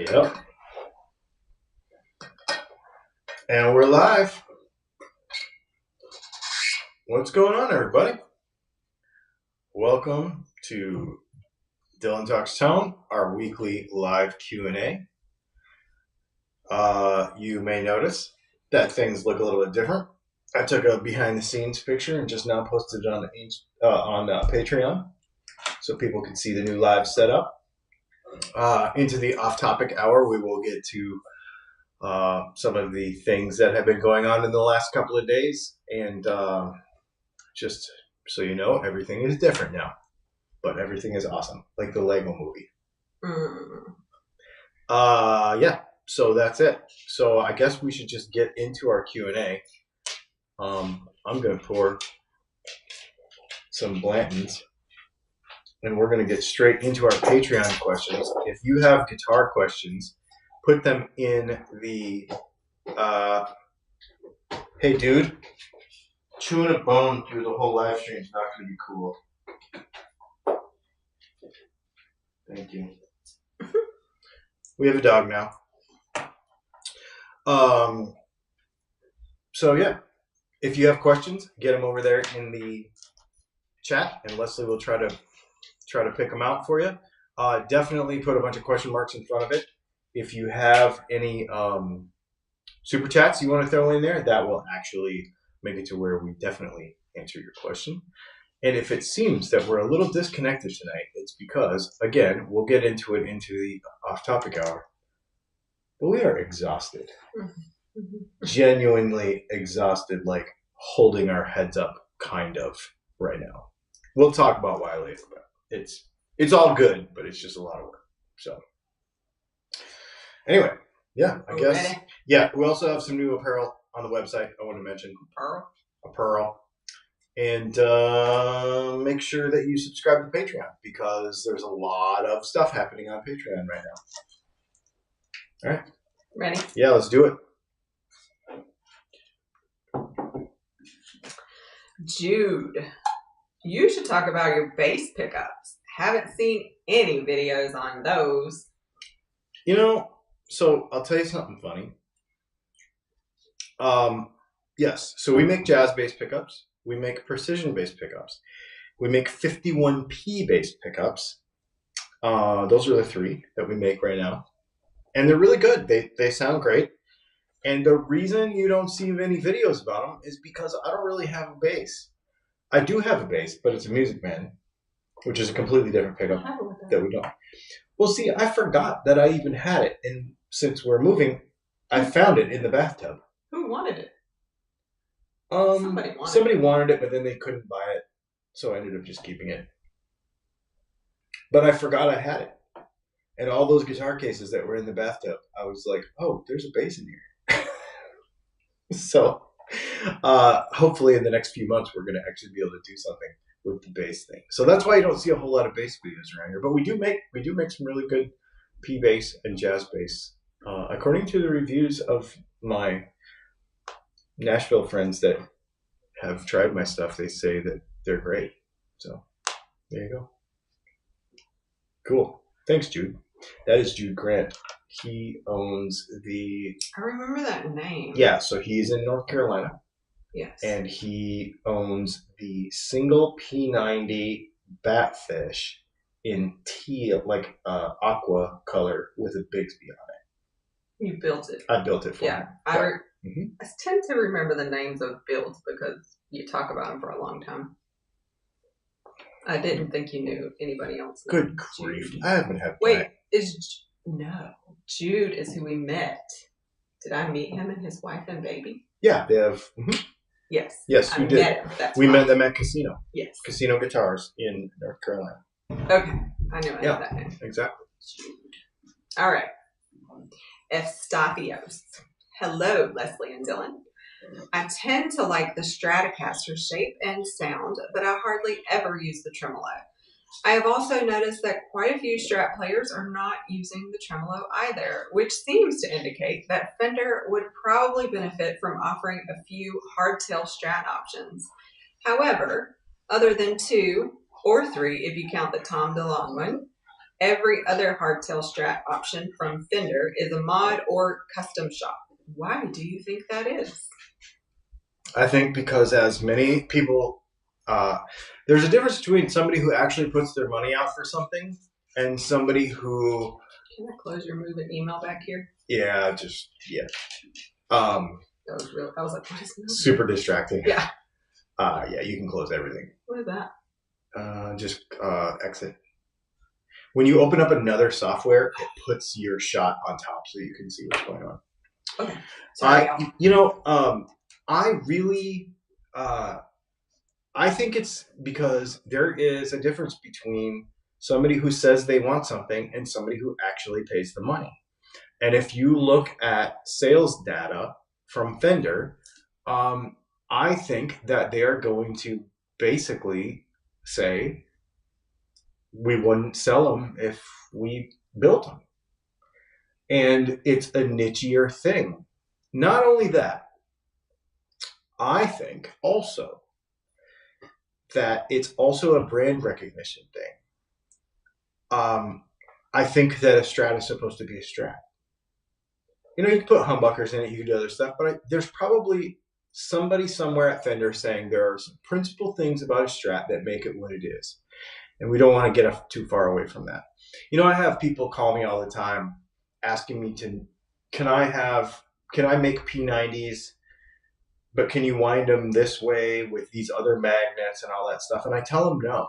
Yep. And we're live. What's going on, everybody? Welcome to Dylan Talks Tone, our weekly live Q&A. You may notice that things look a little bit different. I took a behind-the-scenes picture and just now posted it on Patreon so people can see the new live setup. Into the off-topic hour, we will get to some of the things that have been going on in the last couple of days. And just so you know, everything is different now. But everything is awesome, like the Lego movie. Yeah, so that's it. So I guess we should just get into our Q&A. I'm going to pour some Blanton's. And we're going to get straight into our Patreon questions. If you have guitar questions, put them in the, hey dude, chewing a bone through the whole live stream is not going to be cool. Thank you. We have a dog now. So yeah, if you have questions, get them over there in the chat, and Leslie will try to pick them out for you. Definitely put a bunch of question marks in front of it. If you have any super chats you want to throw in there, that will actually make it to where we definitely answer your question. And if it seems that we're a little disconnected tonight, it's because, again, we'll get into it into the off-topic hour, but we are exhausted. Genuinely exhausted, like holding our heads up kind of right now. We'll talk about why later, but it's all good, but it's just a lot of work. So anyway, yeah, I guess. Ready? Yeah, we also have some new apparel on the website I want to mention. Apparel. And make sure that you subscribe to Patreon because there's a lot of stuff happening on Patreon right now. All right. Ready? Yeah, let's do it. Jude, you should talk about your bass pickups. Haven't seen any videos on those. You know, so I'll tell you something funny. Yes, so we make jazz bass pickups. We make precision bass pickups. We make 51P bass pickups. Those are the three that we make right now. And they're really good. They sound great. And the reason you don't see many videos about them is because I don't really have a bass. I do have a bass, but it's a Music Man, which is a completely different pickup that we don't. Well, see, I forgot that I even had it. And since we're moving, I found it in the bathtub. Who wanted it? Somebody wanted it, but then they couldn't buy it. So I ended up just keeping it. But I forgot I had it. And all those guitar cases that were in the bathtub, I was like, oh, there's a bass in here. So hopefully in the next few months, we're going to actually be able to do something with the bass thing. So that's why you don't see a whole lot of bass videos around here. But we do make some really good P bass and jazz bass. According to the reviews of my Nashville friends that have tried my stuff, they say that they're great. So there you go. Cool. Thanks, Jude. That is Jude Grant. He owns the... I remember that name. Yeah, so he's in North Carolina. Yes. And he owns the single P90 Batfish in teal, like aqua color with a Bigsby on it. You built it. I built it for him. I tend to remember the names of builds because you talk about them for a long time. I didn't think you knew anybody else. Good grief. I haven't had... Wait, no. Jude is who we met. Did I meet him and his wife and baby? Yeah, they have... Yes. Yes, you did. We met them at Casino. Yes. Casino Guitars in North Carolina. Okay. I knew I had that name. Exactly. All right. Estafios. Hello, Leslie and Dylan. I tend to like the Stratocaster shape and sound, but I hardly ever use the tremolo. I have also noticed that quite a few Strat players are not using the tremolo either, which seems to indicate that Fender would probably benefit from offering a few hardtail Strat options. However, other than 2 or 3 if you count the Tom DeLonge one, Every other hardtail Strat option from Fender is a mod or custom shop. Why do you think that is? I think because as many people, there's a difference between somebody who actually puts their money out for something and somebody who. Can I close your moving email back here? Yeah, That was real. I was like, what is that? Super distracting. Yeah. Yeah, you can close everything. What is that? Just exit. When you open up another software, it puts your shot on top so you can see what's going on. Okay. Sorry, I really, I think it's because there is a difference between somebody who says they want something and somebody who actually pays the money. And if you look at sales data from Fender, I think that they are going to basically say we wouldn't sell them if we built them. And it's a nichier thing. Not only that, I think also that it's also a brand recognition thing. I think that a Strat is supposed to be a Strat. You know, you can put humbuckers in it, you can do other stuff, but there's probably somebody somewhere at Fender saying there are some principal things about a Strat that make it what it is. And we don't want to get too far away from that. You know, I have people call me all the time asking me can I make P90s, but can you wind them this way with these other magnets and all that stuff? And I tell them no.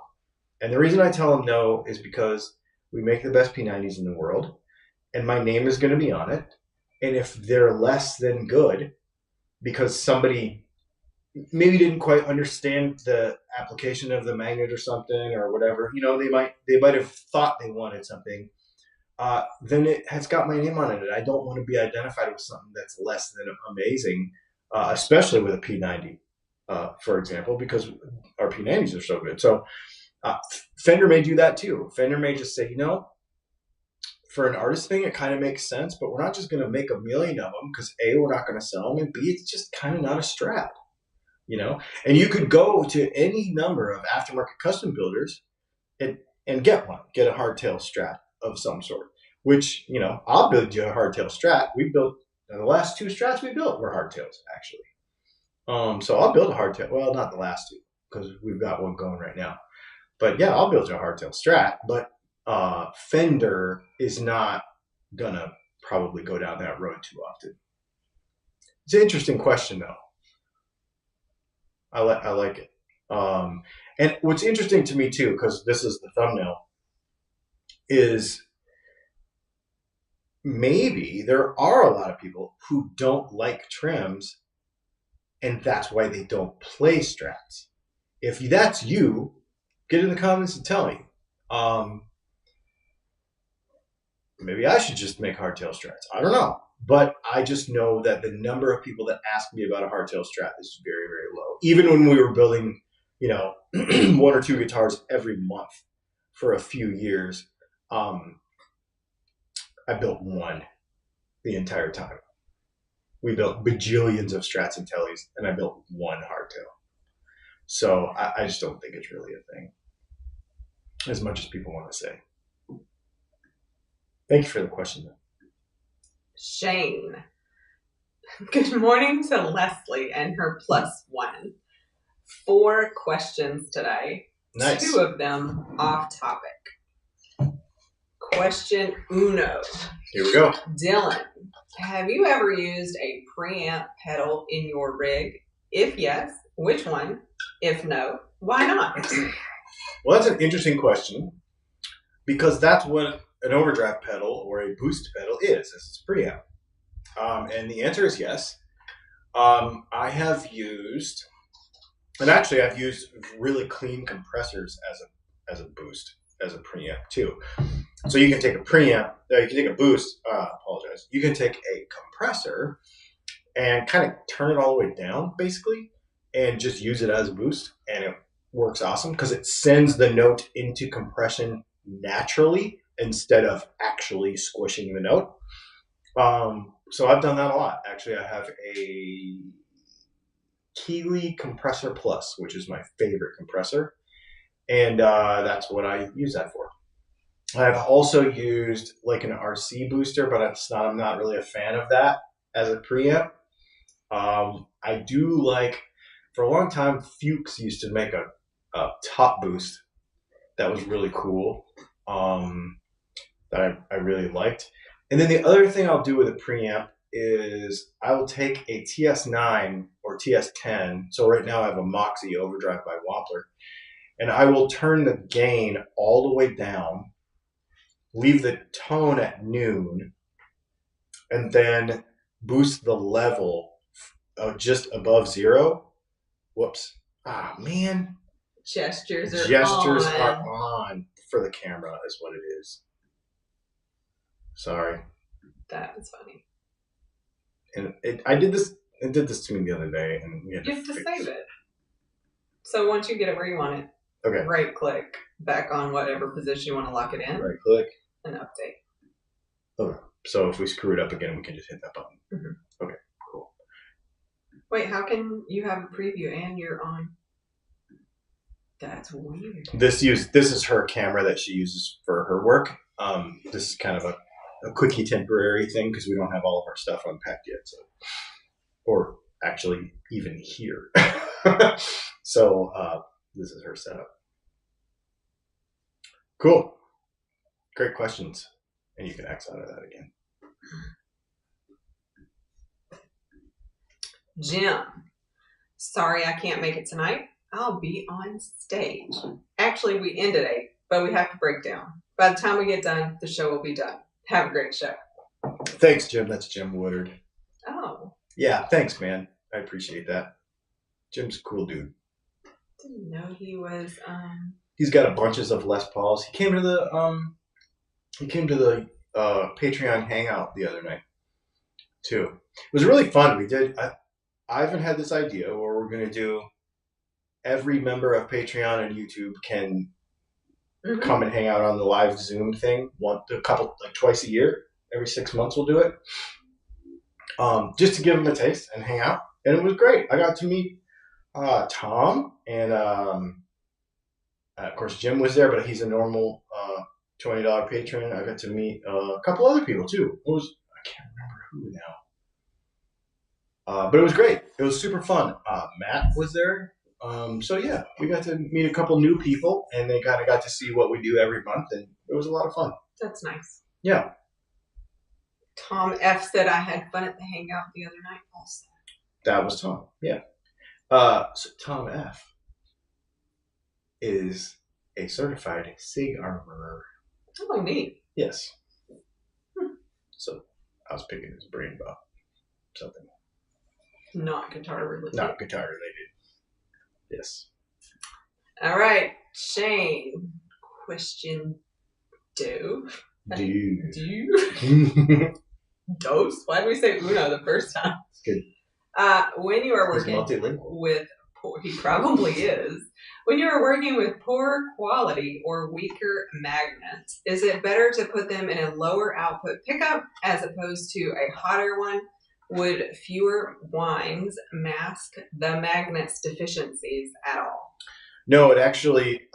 And the reason I tell them no is because we make the best P90s in the world, and my name is going to be on it. And if they're less than good because somebody maybe didn't quite understand the application of the magnet or something or whatever, you know, they might have thought they wanted something, then it has got my name on it. And I don't want to be identified with something that's less than amazing, especially with a P90, for example, because our P90s are so good. So Fender may do that too. Fender may just say, you know, for an artist thing, it kind of makes sense, but we're not just going to make 1 million of them because A, we're not going to sell them, and B, it's just kind of not a Strat, you know? And you could go to any number of aftermarket custom builders and get one, get a hardtail Strat of some sort, which, you know, I'll build you a hardtail Strat. The last 2 Strats we built were hardtails, actually. So I'll build a hardtail. Well, not the last 2 because we've got one going right now. But yeah, I'll build you a hardtail Strat, but Fender is not gonna probably go down that road too often. It's an interesting question, though. I like it. And what's interesting to me too, because this is the thumbnail, is maybe there are a lot of people who don't like trims, and that's why they don't play Strats. If that's you, get in the comments and tell me. Maybe I should just make hardtail Strats. I don't know. But I just know that the number of people that ask me about a hardtail Strat is very, very low. Even when we were building, you know, 1 or 2 guitars every month for a few years, I built one the entire time. We built bajillions of Strats and Tellys, and I built one hardtail. So I just don't think it's really a thing, as much as people want to say. Thank you for the question, though. Shane. Good morning to Leslie and her +1. 4 questions today. Nice. 2 of them off topic. Question uno. Here we go. Dylan, have you ever used a preamp pedal in your rig? If yes, which one? If no, why not? Well, that's an interesting question because that's what an overdrive pedal or a boost pedal is. It's a preamp. And the answer is yes. I have used, and actually I've used really clean compressors as a boost, as a preamp too. So you can take a preamp, you can take a boost, apologize. You can take a compressor and kind of turn it all the way down basically and just use it as a boost, and it works awesome because it sends the note into compression naturally instead of actually squishing the note. So I've done that a lot. Actually, I have a Keeley Compressor Plus, which is my favorite compressor, and that's what I use that for. I've also used like an RC booster, but I'm not really a fan of that as a preamp. I do like, for a long time, Fuchs used to make a top boost that was really cool, that I really liked. And then the other thing I'll do with a preamp is I will take a TS9 or TS10. So right now I have a Moxie Overdrive by Wampler, and I will turn the gain all the way down, leave the tone at noon, and then boost the level just above 0. Whoops. Ah, man. Gestures are on for the camera is what it is. Sorry. That was funny. And it did this to me the other day, and we had you have to save it. So once you get it where you want it, okay, right click back on whatever position you want to lock it in. Right click and update. Okay. So if we screw it up again, we can just hit that button. Mm-hmm. Okay, cool. Wait, how can you have a preview and you're on? That's weird. This is her camera that she uses for her work. This is kind of a quickie temporary thing because we don't have all of our stuff unpacked yet. So, or actually even here. So this is her setup. Cool. Great questions. And you can X out of that again. Jim, sorry I can't make it tonight. I'll be on stage. Actually, we end at 8, but we have to break down. By the time we get done, the show will be done. Have a great show. Thanks, Jim. That's Jim Woodard. Oh. Yeah, thanks, man. I appreciate that. Jim's a cool dude. Didn't know he was. He's got a bunches of Les Pauls. He came to the Patreon hangout the other night too. It was really fun. We did. Ivan had this idea where we're going to do every member of Patreon and YouTube can come and hang out on the live Zoom thing twice a year. Every 6 months we'll do it. Just to give them a taste and hang out. And it was great. I got to meet Tom, and of course Jim was there, but he's a normal $20 patron. I got to meet a couple other people too. I can't remember who now. But it was great. It was super fun. Matt was there. So yeah, we got to meet a couple new people, and they kind of got to see what we do every month, and it was a lot of fun. That's nice. Yeah. Tom F said I had fun at the hangout the other night also. That was Tom. Yeah. So Tom F is a certified SIG armorer. Oh, neat. Yes. So I was picking his brain about something. Not guitar related. Not guitar related. Yes. All right, Shane. Question do. Dose? Why did we say uno the first time? Good. When you are working with he probably is. When you are working with poor quality or weaker magnets, is it better to put them in a lower output pickup as opposed to a hotter one? Would fewer winds mask the magnet's deficiencies at all? No, it actually,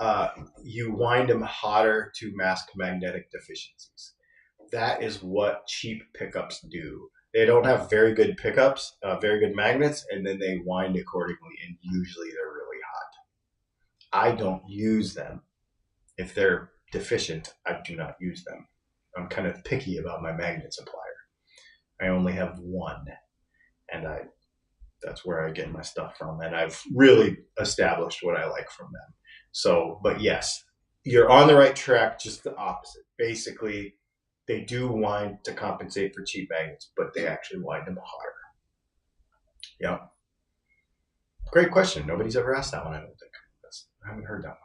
you wind them hotter to mask magnetic deficiencies. That is what cheap pickups do. They don't have very good pickups, very good magnets, and then they wind accordingly, and usually they're really hot. I don't use them. If they're deficient, I do not use them. I'm kind of picky about my magnet supplier. I only have one, and that's where I get my stuff from, and I've really established what I like from them. So, but yes, you're on the right track, just the opposite. Basically, they do wind to compensate for cheap magnets, but they actually wind them hotter. Yeah. Great question. Nobody's ever asked that one, I don't think. I haven't heard that one.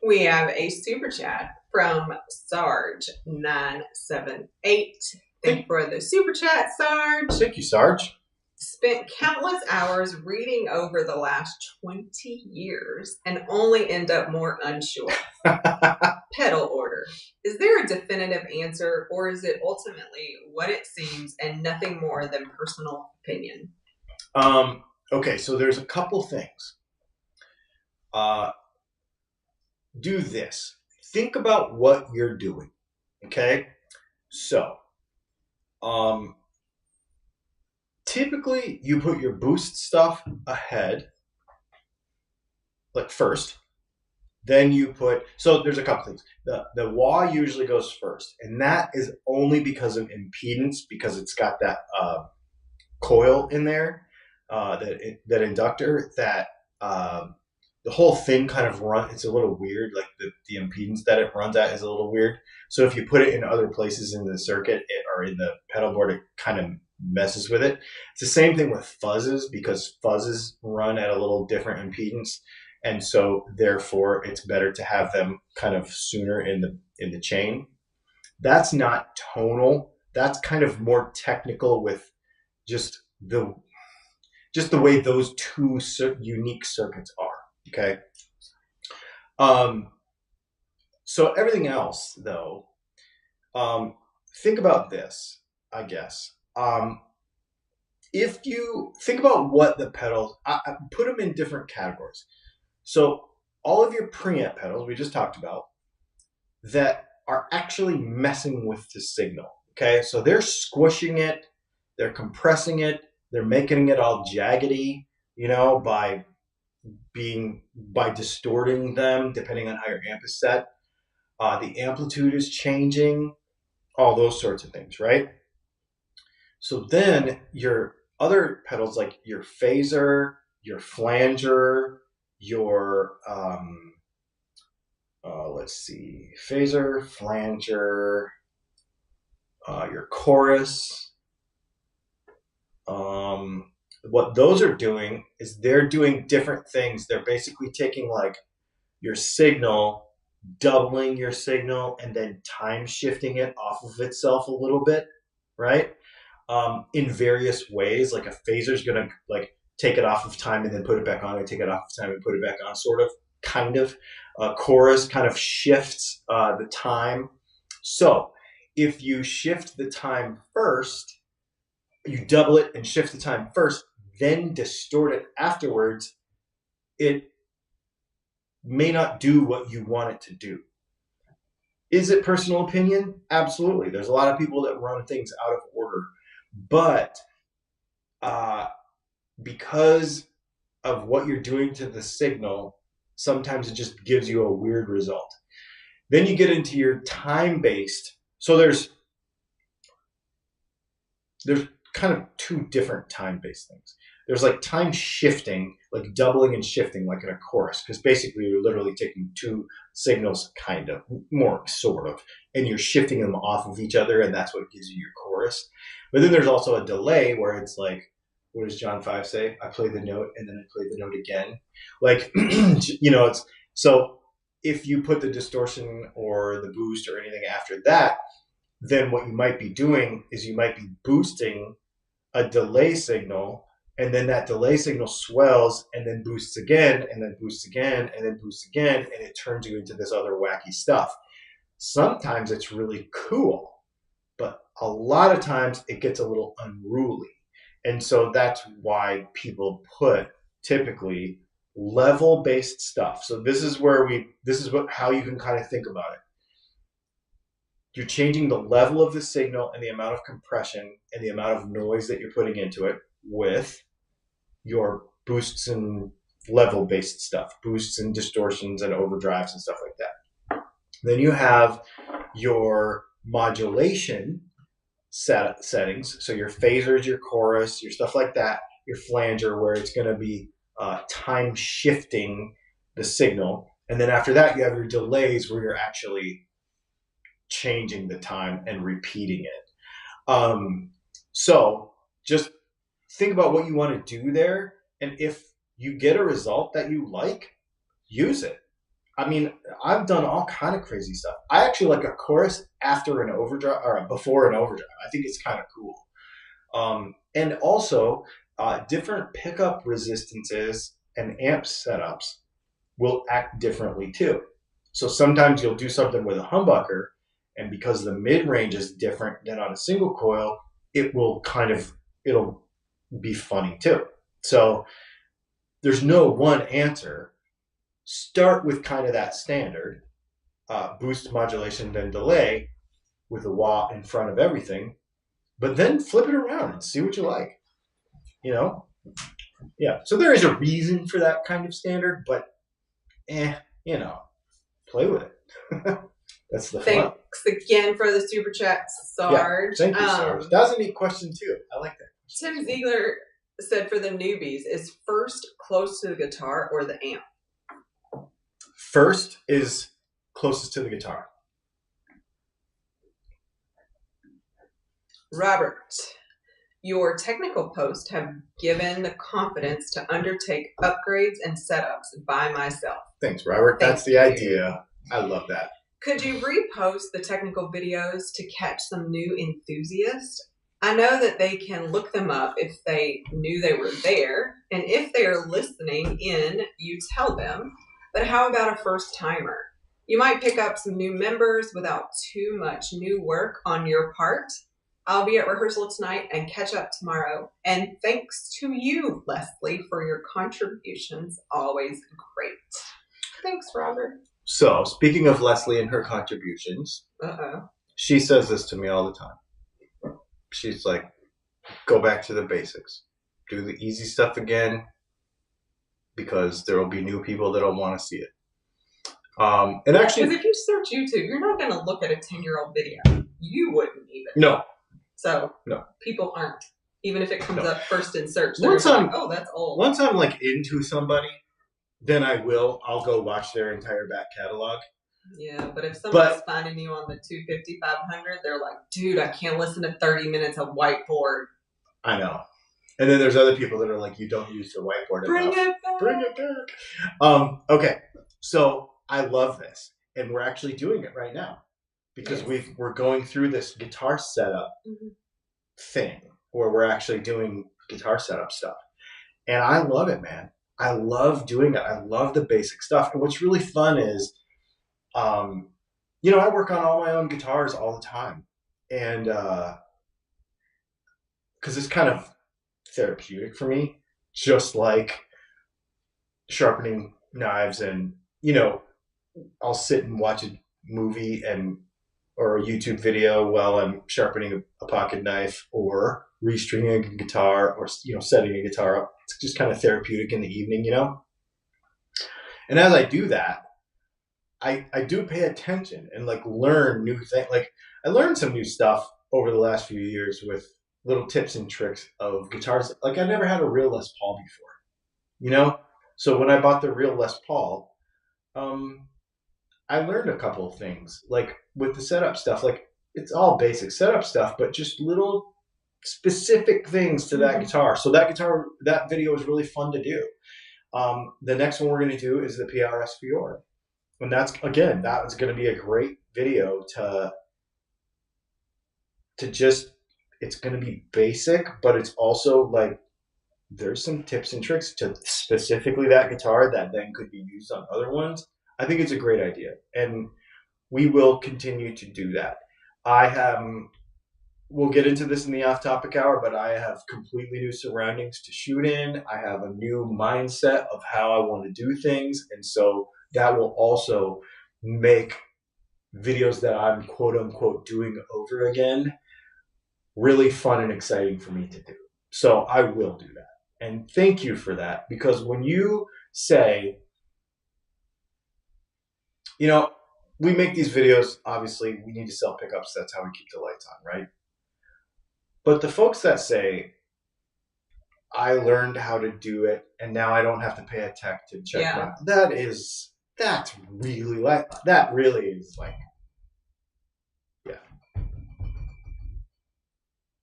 We have a super chat from Sarge978. Thank you for the super chat, Sarge. Thank you, Sarge. Spent countless hours reading over the last 20 years and only end up more unsure. Pedal order. Is there a definitive answer, or is it ultimately what it seems and nothing more than personal opinion? Okay, so there's a couple things. do this. Think about what you're doing. Okay? So, typically you put your boost stuff ahead, like first. Then you put, so there's a couple things. The wah usually goes first, and that is only because of impedance, because it's got that coil in there, that inductor, that the whole thing kind of it's a little weird. Like the impedance that it runs at is a little weird. So if you put it in other places in the circuit or in the pedal board, it kind of messes with it. It's the same thing with fuzzes, because fuzzes run at a little different impedance. And so therefore it's better to have them kind of sooner in the chain. That's not tonal. That's kind of more technical with just the way those two unique circuits are. Okay. So everything else, though, think about this, I guess. If you think about what the pedals, I put them in different categories. So all of your preamp pedals we just talked about that are actually messing with the signal. Okay, so they're squishing it, they're compressing it, they're making it all jaggedy, by distorting them depending on how your amp is set. The amplitude is changing, all those sorts of things, right? So then your other pedals, like your phaser, your flanger, your phaser, flanger, your chorus. What those are doing is they're doing different things. They're basically taking like your signal, doubling your signal, and then time shifting it off of itself a little bit, right? In various ways. Like a phaser is gonna like take it off of time and then put it back on, and take it off of time and put it back on, sort of, kind of. Chorus kind of shifts the time. So if you shift the time first, you double it and shift the time first, then distort it afterwards, it may not do what you want it to do. Is it personal opinion? Absolutely. There's a lot of people that run things out of order. But because of what you're doing to the signal, sometimes it just gives you a weird result. Then you get into your time-based. So there's kind of two different time-based things. There's like time shifting, like doubling and shifting, like in a chorus, because basically you're literally taking two signals, kind of, more sort of, and you're shifting them off of each other, and that's what gives you your chorus. But then there's also a delay where it's like, what does John 5 say? I play the note and then I play the note again. Like, it's so if you put the distortion or the boost or anything after that, then what you might be doing is you might be boosting a delay signal, and then that delay signal swells and then boosts again and then boosts again and then boosts again, and it turns you into this other wacky stuff. Sometimes it's really cool, but a lot of times it gets a little unruly. And so that's why people put typically level-based stuff. So this is how you can kind of think about it. You're changing the level of the signal and the amount of compression and the amount of noise that you're putting into it with your boosts and level-based stuff, boosts and distortions and overdrives and stuff like that. Then you have your modulation settings. So your phasers, your chorus, your stuff like that, your flanger, where it's going to be time shifting the signal. And then after that, you have your delays, where you're actually changing the time and repeating it. So just think about what you want to do there. And if you get a result that you like, use it. I mean, I've done all kind of crazy stuff. I actually like a chorus after an overdrive or before an overdrive. I think it's kind of cool. And also, different pickup resistances and amp setups will act differently too. So sometimes you'll do something with a humbucker, and because the mid-range is different than on a single coil, it'll be funny too. So there's no one answer. start with kind of that standard, boost, modulation, then delay with a wah in front of everything, but then flip it around and see what you like, you know? Yeah, so there is a reason for that kind of standard, but you know, play with it. That's the fun. Thanks again for the super chat, Sarge. Yeah, thank you, Sarge. That was a neat question too. I like that. Tim Ziegler said for the newbies, is first close to the guitar or the amp? First is closest to the guitar. Robert, your technical posts have given the confidence to undertake upgrades and setups by myself. Thanks, Robert. That's the idea. I love that. Could you repost the technical videos to catch some new enthusiasts? I know that they can look them up if they knew they were there, and if they are listening in, you tell them. But how about a first timer? You might pick up some new members without too much new work on your part. I'll be at rehearsal tonight and catch up tomorrow. And thanks to you, Leslie, for your contributions. Always great. Thanks, Robert. So, speaking of Leslie and her contributions, she says this to me all the time. She's like, go back to the basics. Do the easy stuff again, because there will be new people that don't want to see it. And actually, because if you search YouTube, you're not going to look at a 10-year-old video. You wouldn't even. No. So no, people aren't. Even if it comes up first in search, they're like, oh, that's old. Once I'm like into somebody, then I'll go watch their entire back catalog. Yeah, but if someone's finding you on the 250, 500, they're like, dude, I can't listen to 30 minutes of whiteboard. I know. And then there's other people that are like, you don't use the whiteboard enough. Bring it back. Okay, so I love this, and we're actually doing it right now because we're going through this guitar setup thing where we're actually doing guitar setup stuff, and I love it, man. I love doing it. I love the basic stuff, and what's really fun is, you know, I work on all my own guitars all the time, and because it's kind of therapeutic for me, just like sharpening knives. And you know, I'll sit and watch a movie or a YouTube video while I'm sharpening a pocket knife or restringing a guitar, or you know, setting a guitar up. It's just kind of therapeutic in the evening, you know. And as I do that, I do pay attention and like learn new things. Like I learned some new stuff over the last few years with little tips and tricks of guitars. Like I never had a real Les Paul before, you know? So when I bought the real Les Paul, I learned a couple of things, like with the setup stuff. Like it's all basic setup stuff, but just little specific things to that guitar. So that video is really fun to do. The next one we're going to do is the PRS Fiore. And that's going to be a great video to just, it's going to be basic, but it's also like, there's some tips and tricks to specifically that guitar that then could be used on other ones. I think it's a great idea, and we will continue to do that. We'll get into this in the off-topic hour, but I have completely new surroundings to shoot in. I have a new mindset of how I want to do things, and so that will also make videos that I'm quote-unquote doing over again really fun and exciting for me to do. So I will do that. And thank you for that, because when you say, you know, we make these videos, obviously we need to sell pickups. That's how we keep the lights on, right? But the folks that say, I learned how to do it and now I don't have to pay a tech to check my, that really is like, yeah.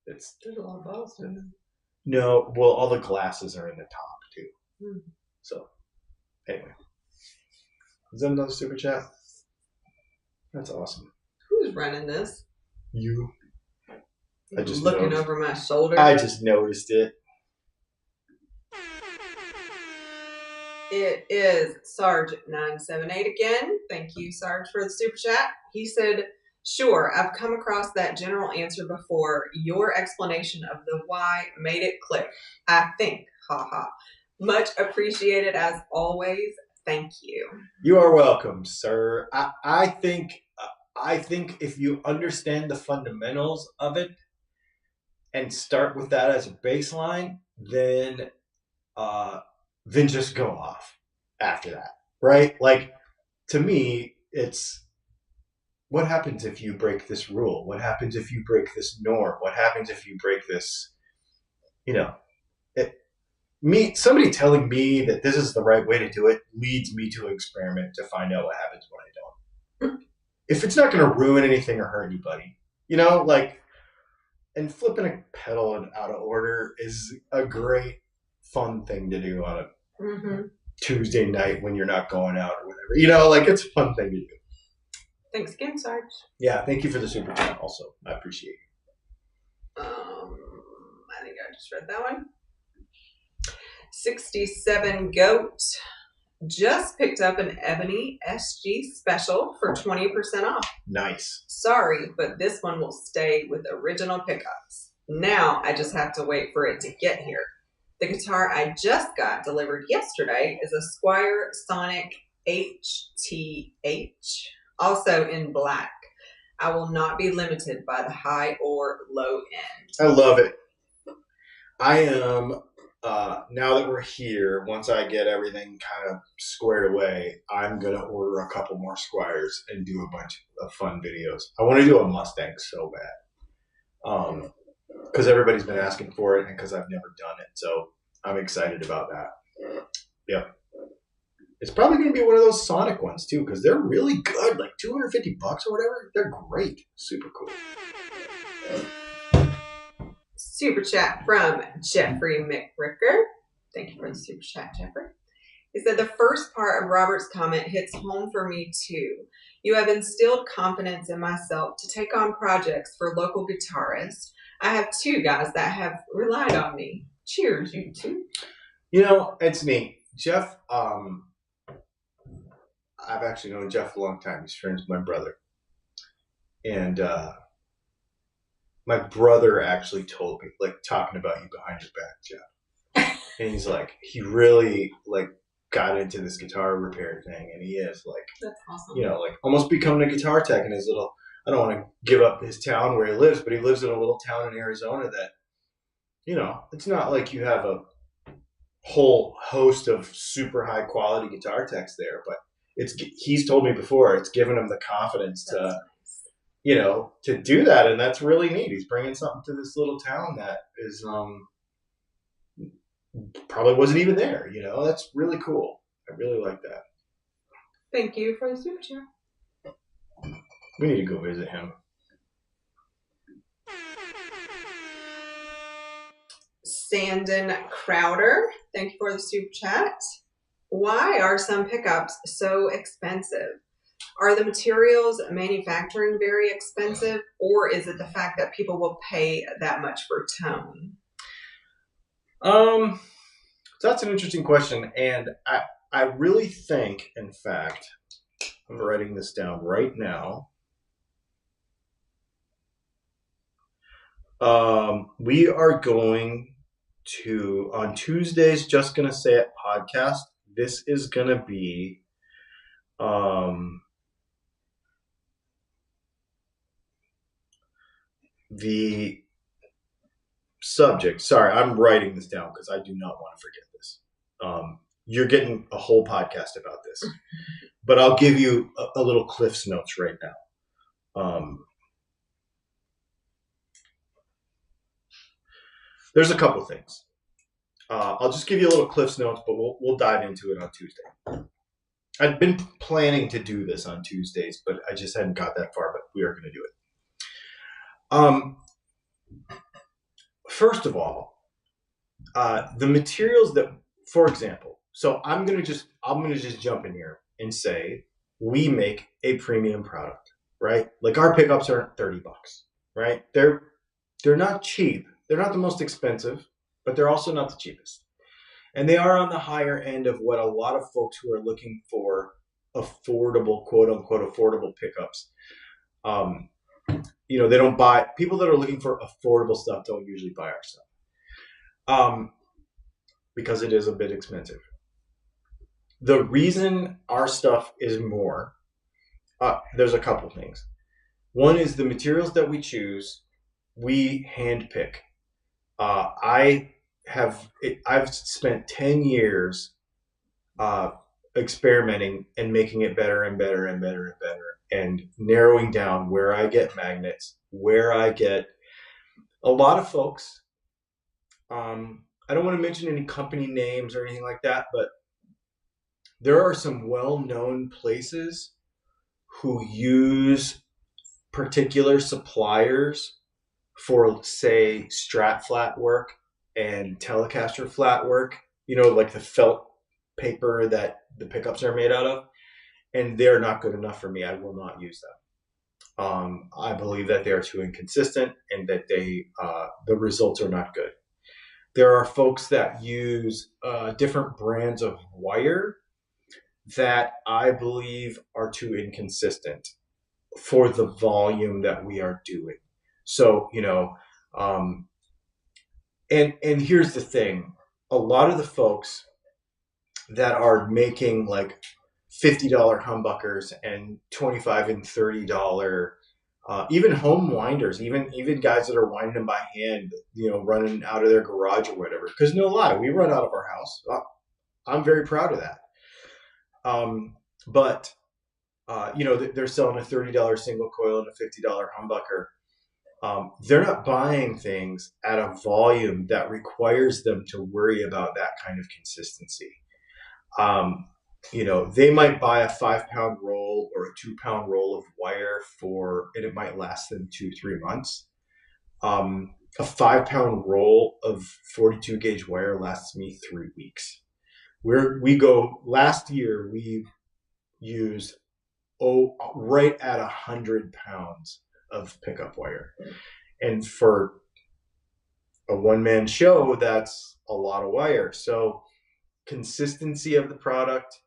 There's a lot of balls to it. No, well, all the glasses are in the top too. So, anyway. Is that another super chat? That's awesome. Who's running this? You. I just looking over my shoulder. I just noticed it. It is Sarge978 again. Thank you, Sarge, for the super chat. He said, sure, I've come across that general answer before. Your explanation of the why made it click. I think. Haha. Much appreciated as always. Thank you. You are welcome, sir. I think if you understand the fundamentals of it and start with that as a baseline, then just go off after that, right? Like, to me, it's what happens if you break this rule? What happens if you break this norm? What happens if you break this, somebody telling me that this is the right way to do it leads me to experiment to find out what happens when I don't. If it's not going to ruin anything or hurt anybody, and flipping a pedal out of order is a great, fun thing to do on a Tuesday night when you're not going out or whatever. It's a fun thing to do. Thanks again, Sarge. Yeah, thank you for the super chat also. I appreciate it. I think I just read that one. 67 Goat just picked up an Ebony SG special for 20% off. Nice. Sorry, but this one will stay with original pickups. Now I just have to wait for it to get here. The guitar I just got delivered yesterday is a Squier Sonic HTH, also in black. I will not be limited by the high or low end. I love it. I am, now that we're here, once I get everything kind of squared away, I'm going to order a couple more Squiers and do a bunch of fun videos. I want to do a Mustang so bad. Because everybody's been asking for it and because I've never done it. So I'm excited about that. Yep. It's probably going to be one of those Sonic ones too, because they're really good. Like $250 or whatever. They're great. Super cool. Super chat from Jeffrey McRicker. Thank you for the super chat, Jeffrey. He said, the first part of Robert's comment hits home for me too. You have instilled confidence in myself to take on projects for local guitarists. I have two guys that have relied on me. Cheers, you two. It's neat. Jeff, I've actually known Jeff a long time. He's friends with my brother. And my brother actually told me, talking about you behind your back, Jeff. And he's like, he really, got into this guitar repair thing. And he is, that's awesome. Almost becoming a guitar tech in his little, I don't want to give up his town where he lives, but he lives in a little town in Arizona that, it's not like you have a whole host of super high quality guitar techs there, but he's told me before, it's given him the confidence to do that. And that's really neat. He's bringing something to this little town that is, probably wasn't even there, that's really cool. I really like that. Thank you for the super chat. We need to go visit him. Sandon Crowder, thank you for the super chat. Why are some pickups so expensive? Are the materials manufacturing very expensive, or is it the fact that people will pay that much for tone? So that's an interesting question, and I really think, in fact, I'm writing this down right now. We are going to, on Tuesdays, Just Gonna Say It podcast, this is going to be the subject. Sorry, I'm writing this down because I do not want to forget this. You're getting a whole podcast about this, but I'll give you a little Cliff's Notes right now. There's a couple things. I'll just give you a little Cliff's Notes, but we'll dive into it on Tuesday. I'd been planning to do this on Tuesdays, but I just hadn't got that far, but we are going to do it. First of all, the materials that, for example, so I'm going to just jump in here and say we make a premium product, right? Like our pickups aren't $30, right? They're not cheap. They're not the most expensive, but they're also not the cheapest. And they are on the higher end of what a lot of folks who are looking for affordable, quote unquote, affordable pickups. They don't buy, people that are looking for affordable stuff don't usually buy our stuff. Because it is a bit expensive. The reason our stuff is more, there's a couple things. One is the materials that we choose, we handpick. I've spent 10 years experimenting and making it better and better and better and better, and narrowing down where I get magnets, where I get a lot of folks. I don't want to mention any company names or anything like that, but there are some well-known places who use particular suppliers for, say, Strat flat work and Telecaster flat work, like the felt paper that the pickups are made out of, and they're not good enough for me. I will not use them. I believe that they are too inconsistent and that the results are not good. There are folks that use different brands of wire that I believe are too inconsistent for the volume that we are doing. So, and here's the thing. A lot of the folks that are making like $50 humbuckers and $25 and $30, even home winders, even guys that are winding them by hand, running out of their garage or whatever. Because no lie, we run out of our house. I'm very proud of that. But they're selling a $30 single coil and a $50 humbucker. They're not buying things at a volume that requires them to worry about that kind of consistency. They might buy a 5-pound roll or a 2-pound roll of wire and it might last them 2-3 months. A 5-pound roll of 42 gauge wire lasts me 3 weeks. Last year we used right at 100 pounds of pickup wire, and for a one-man show, that's a lot of wire. So consistency of the product,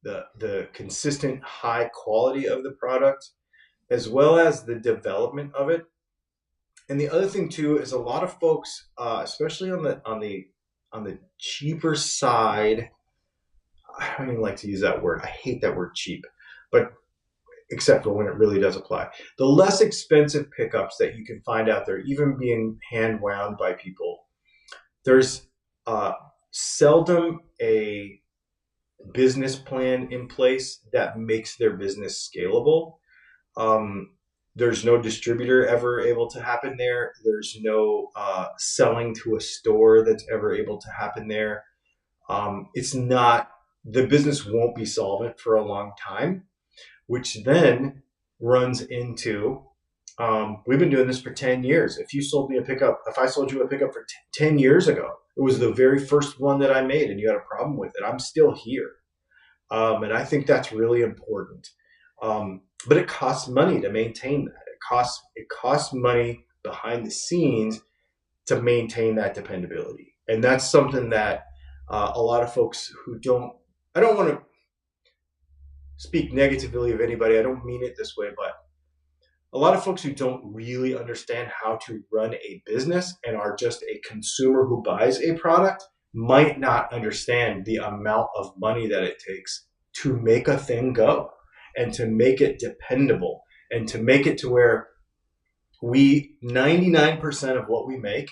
the consistent high quality of the product, as well as the development of it. And the other thing too is a lot of folks, especially on the cheaper side, I don't even like to use that word. I hate that word cheap, but except for when it really does apply. The less expensive pickups that you can find out there, even being hand wound by people, there's seldom a business plan in place that makes their business scalable. There's no distributor ever able to happen there. There's no selling to a store that's ever able to happen there. The business won't be solvent for a long time, which then runs into, we've been doing this for 10 years. If I sold you a pickup for 10 years ago, it was the very first one that I made and you had a problem with it, I'm still here. And I think that's really important. But it costs money to maintain that. It costs money behind the scenes to maintain that dependability. And that's something that a lot of folks I don't want to speak negatively of anybody. I don't mean it this way, but a lot of folks who don't really understand how to run a business and are just a consumer who buys a product might not understand the amount of money that it takes to make a thing go and to make it dependable and to make it to where 99% of what we make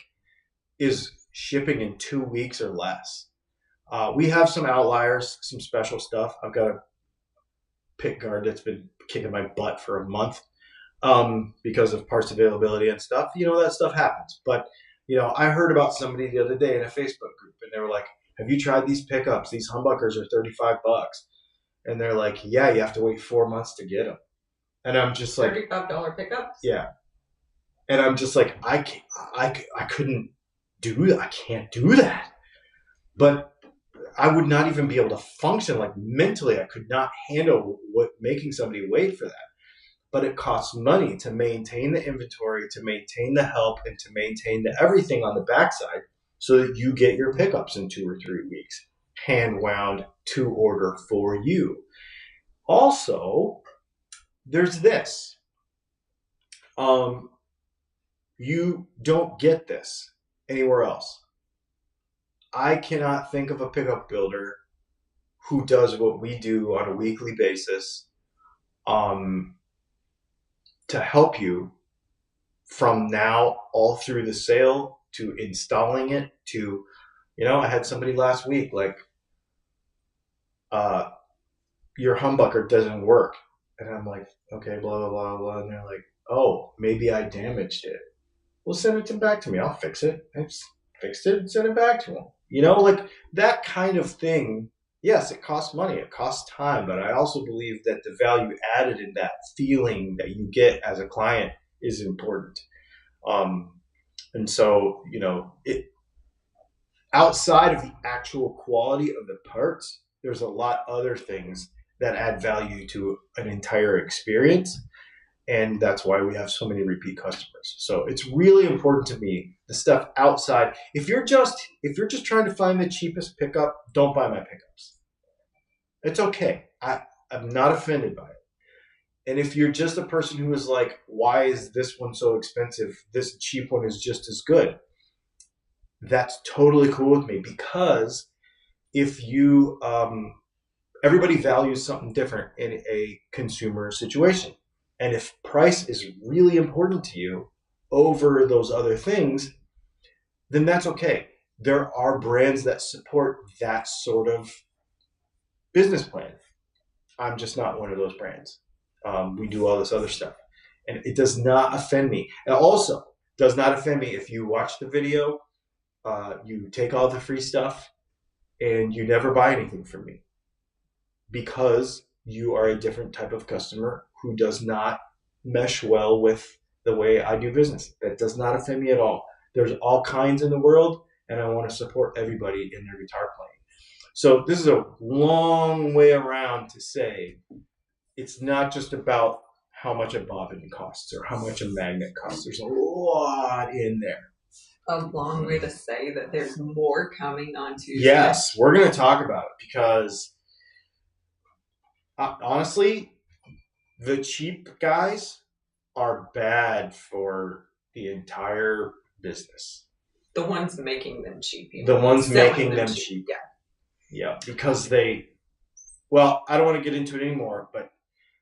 is shipping in 2 weeks or less. We have some outliers, some special stuff. I've got a pick guard that's been kicking my butt for a month because of parts availability and stuff. That stuff happens. But, I heard about somebody the other day in a Facebook group, and they were like, have you tried these pickups? These humbuckers are $35. And they're like, yeah, you have to wait 4 months to get them. And I'm just like, $35 pickups? Yeah. And I'm just like, I couldn't do that. I can't do that. But I would not even be able to function, like mentally. I could not handle making somebody wait for that. But it costs money to maintain the inventory, to maintain the help, and to maintain the everything on the backside so that you get your pickups in 2 or 3 weeks, hand wound to order for you. Also, there's this. You don't get this anywhere else. I cannot think of a pickup builder who does what we do on a weekly basis to help you from now all through the sale to installing it to, I had somebody last week like, your humbucker doesn't work. And I'm like, okay, blah, blah, blah, blah. And they're like, oh, maybe I damaged it. Well, send it back to me. I'll fix it. I just fixed it and send it back to them. Like that kind of thing. Yes, it costs money. It costs time. But I also believe that the value added in that feeling that you get as a client is important. And so, it outside of the actual quality of the parts, there's a lot other things that add value to an entire experience. And that's why we have so many repeat customers. So it's really important to me, the stuff outside. If you're just trying to find the cheapest pickup, don't buy my pickups. It's okay. I'm not offended by it. And if you're just a person who is like, why is this one so expensive? This cheap one is just as good. That's totally cool with me, because if you, everybody values something different in a consumer situation. And if price is really important to you over those other things, then that's okay. There are brands that support that sort of business plan. I'm just not one of those brands. We do all this other stuff. And it does not offend me. It also does not offend me if you watch the video, you take all the free stuff, and you never buy anything from me. Because you are a different type of customer who does not mesh well with the way I do business. That does not offend me at all. There's all kinds in the world, and I want to support everybody in their guitar playing. So this is a long way around to say it's not just about how much a bobbin costs or how much a magnet costs. There's a lot in there. A long way to say that there's more coming on Tuesday. Yes, we're going to talk about it because honestly, the cheap guys are bad for the entire business. The ones making them cheap. The ones making them cheap. Yeah. Yeah, because I don't want to get into it anymore, but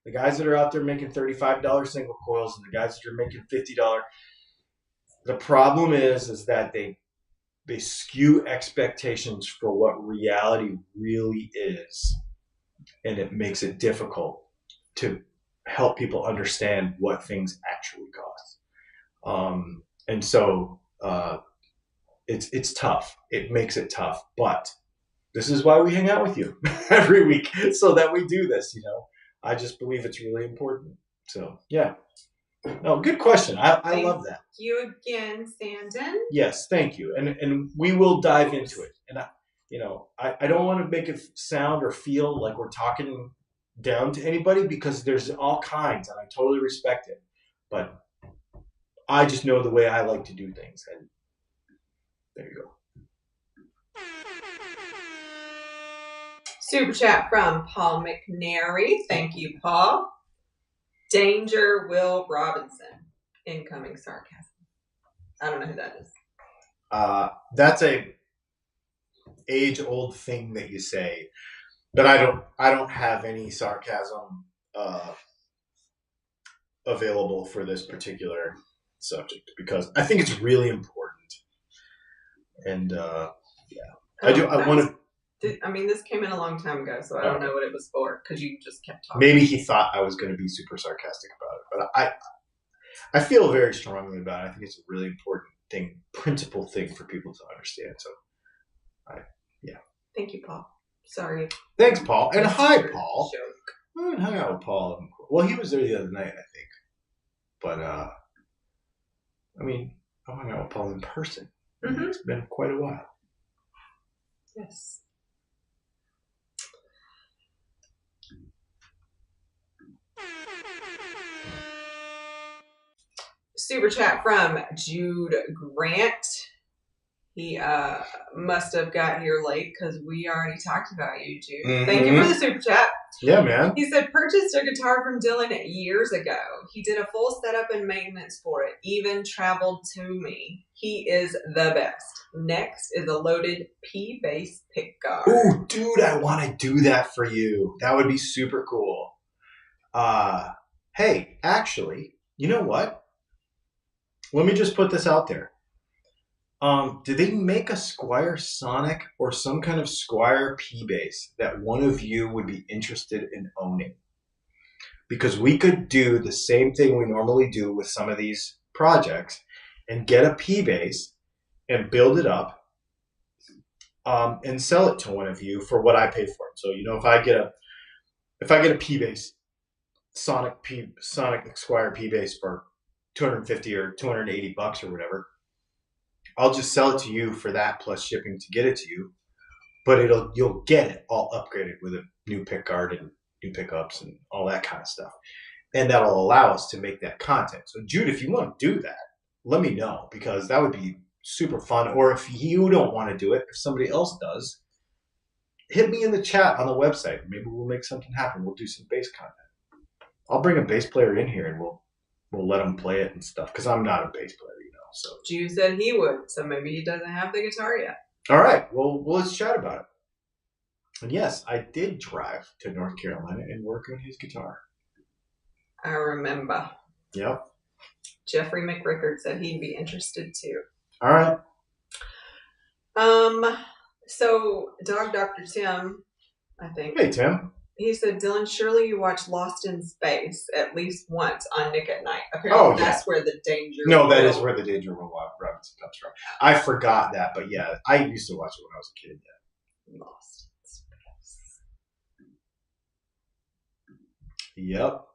the guys that are out there making $35 single coils and the guys that are making $50, the problem is that they skew expectations for what reality really is. And it makes it difficult to help people understand what things actually cost. And so it's tough. It makes it tough. But this is why we hang out with you every week, so that we do this, I just believe it's really important. So, yeah. No, good question. I love that. Thank you again, Sandon. Yes, thank you. And we will dive into it. And I don't want to make it sound or feel like we're talking down to anybody, because there's all kinds, and I totally respect it. But I just know the way I like to do things, and there you go. Super chat from Paul McNary. Thank you, Paul. Danger Will Robinson. Incoming sarcasm. I don't know who that is. That's a age-old thing that you say, but I don't have any sarcasm available for this particular subject, because I think it's really important. And I want to. This came in a long time ago, so I don't know what it was for, because you just kept talking. Maybe he thought I was going to be super sarcastic about it, but I feel very strongly about it. I think it's a really important thing, principal thing for people to understand. So, yeah. Thank you, Paul. Sorry. Thanks, Paul. And hi, Paul. I hung out with Paul. Well, he was there the other night, I think. But, I hung out with Paul in person. Mm-hmm. It's been quite a while. Yes. Super chat from Jude Grant. He must have got here late because we already talked about you, Jude. Mm-hmm. Thank you for the super chat. Yeah, man. He said, purchased a guitar from Dylan years ago. He did a full setup and maintenance for it, even traveled to me. He is the best. Next is a loaded P bass pickguard. Ooh, dude, I want to do that for you. That would be super cool. Hey, actually, you know what? Let me just put this out there. Do they make a Squier Sonic or some kind of Squier P bass that one of you would be interested in owning? Because we could do the same thing we normally do with some of these projects and get a P bass and build it up and sell it to one of you for what I pay for it. So, you know, if I get a P bass, Sonic Squier P bass for $250 or $280 or whatever, I'll just sell it to you for that plus shipping to get it to you. But you'll get it all upgraded with a new pickguard and new pickups and all that kind of stuff. And that'll allow us to make that content. So Jude, if you want to do that, let me know, because that would be super fun. Or if you don't want to do it, if somebody else does, hit me in the chat on the website. Maybe we'll make something happen. We'll do some bass content. I'll bring a bass player in here and we'll let him play it and stuff, because I'm not a bass player. So Jude said he would, so maybe he doesn't have the guitar yet. All right. Well, let's chat about it. And yes, I did drive to North Carolina and work on his guitar. I remember. Yep. Jeffrey McRickard said he'd be interested too. All right. So Dog Dr. Tim, I think. Hey, Tim. He said, Dylan, surely you watch Lost in Space at least once on Nick at Night. Apparently that's where the danger... No, that is where the danger Will Robinson comes from. I forgot that, but yeah, I used to watch it when I was a kid. Yeah. Lost in Space. Yep.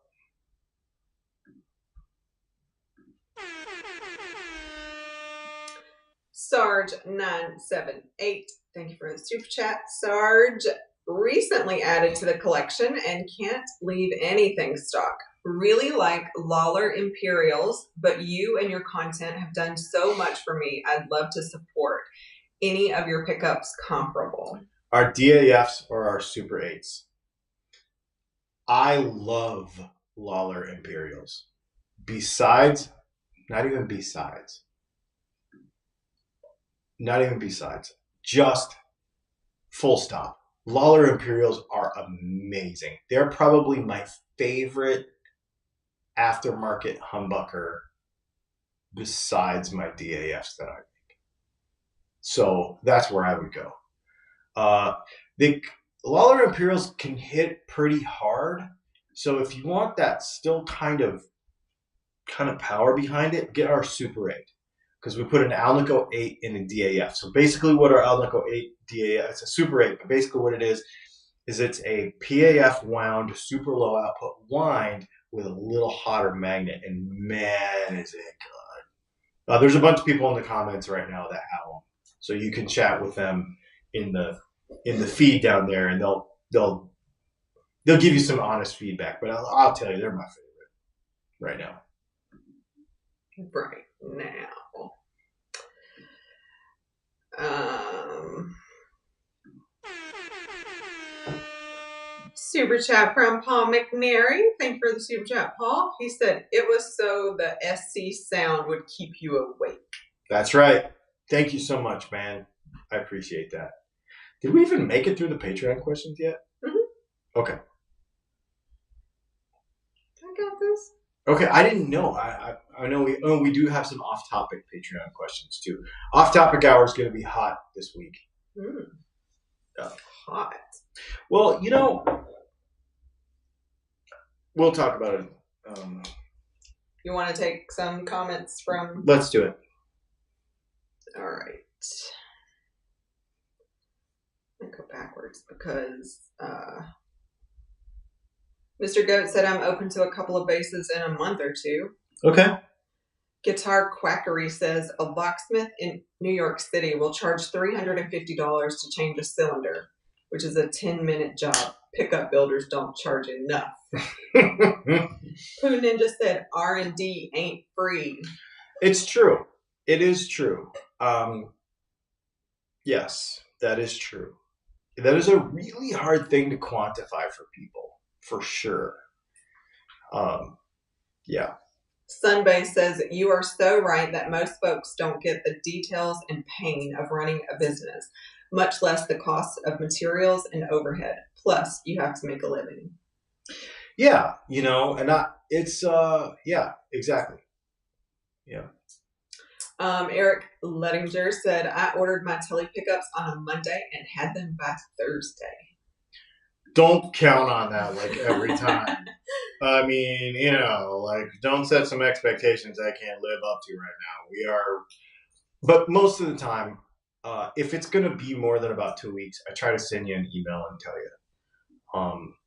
Sarge978, thank you for the super chat. Sarge recently added to the collection and can't leave anything stock. Really like Lawler Imperials, but you and your content have done so much for me. I'd love to support any of your pickups comparable. Our DAFs or our Super 8s. I love Lawler Imperials. Not even besides. Just full stop. Lawler Imperials are amazing. They're probably my favorite aftermarket humbucker besides my DAFs that I make. So that's where I would go. The Lawler Imperials can hit pretty hard. So if you want that still kind of power behind it, get our Super 8. Because we put an Alnico 8 in a DAF. So basically what our Alnico 8 DAF, it's a Super 8, but basically what it is it's a PAF wound, super low output wind with a little hotter magnet. And man, is it good. There's a bunch of people in the comments right now that have them. So you can chat with them in the feed down there, and they'll give you some honest feedback. But I'll tell you, they're my favorite right now. Right now. Super chat from Paul McNary. Thank you for the super chat, Paul. He said it was so the SC sound would keep you awake. That's right. Thank you so much, man. I appreciate that. Did we even make it through the Patreon questions yet? Mm-hmm. Okay. I got this. Okay, I didn't know. I know we do have some off-topic Patreon questions too. Off-topic hour is going to be hot this week. Hot. Well, we'll talk about it. You want to take some comments from? Let's do it. All right. I'm going to go backwards because Mr. Goat said I'm open to a couple of basses in a month or two. Okay. Guitar Quackery says a locksmith in New York City will charge $350 to change a cylinder, which is a 10-minute job. Pickup builders don't charge enough. Pooh Ninja said R&D ain't free. It's true. It is true. Yes, that is true. That is a really hard thing to quantify for people, for sure. Yeah. Sunbase says, you are so right that most folks don't get the details and pain of running a business, much less the cost of materials and overhead. Plus, you have to make a living. Yeah, yeah, exactly. Yeah. Eric Lettinger said, I ordered my tele pickups on a Monday and had them by Thursday. Don't count on that like every time. I mean, don't set some expectations I can't live up to right now. But most of the time, if it's going to be more than about 2 weeks, I try to send you an email and tell you.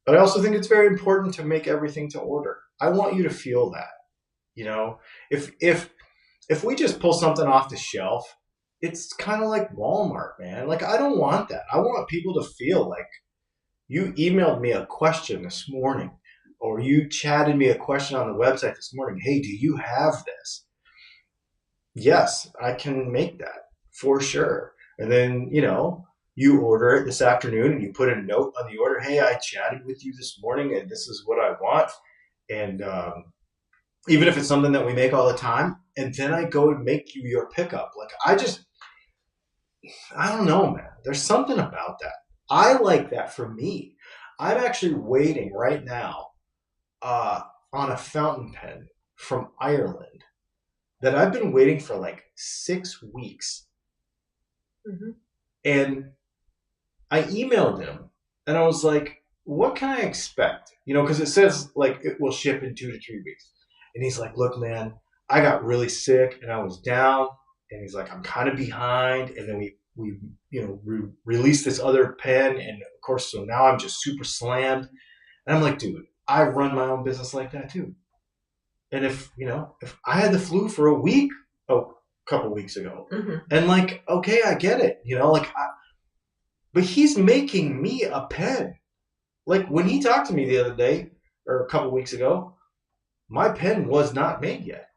But I also think it's very important to make everything to order. I want you to feel that. If we just pull something off the shelf, it's kind of like Walmart, man. Like, I don't want that. I want people to feel like you emailed me a question this morning, or you chatted me a question on the website this morning. Hey, do you have this? Yes, I can make that for sure. And then, you order it this afternoon and you put a note on the order. Hey, I chatted with you this morning and this is what I want. And even if it's something that we make all the time, and then I go and make you your pickup. Like, I don't know, man. There's something about that. I like that for me. I'm actually waiting right now on a fountain pen from Ireland that I've been waiting for like 6 weeks. Mm-hmm. And I emailed him and I was like, what can I expect? Because it says like it will ship in 2 to 3 weeks. And he's like, look, man, I got really sick and I was down. And he's like, I'm kind of behind. And then we released this other pen. And of course, so now I'm just super slammed. And I'm like, dude, I run my own business like that too. And if I had the flu for a week, a couple weeks ago, mm-hmm. and like, okay, I get it, but he's making me a pen. Like, when he talked to me the other day or a couple weeks ago, my pen was not made yet.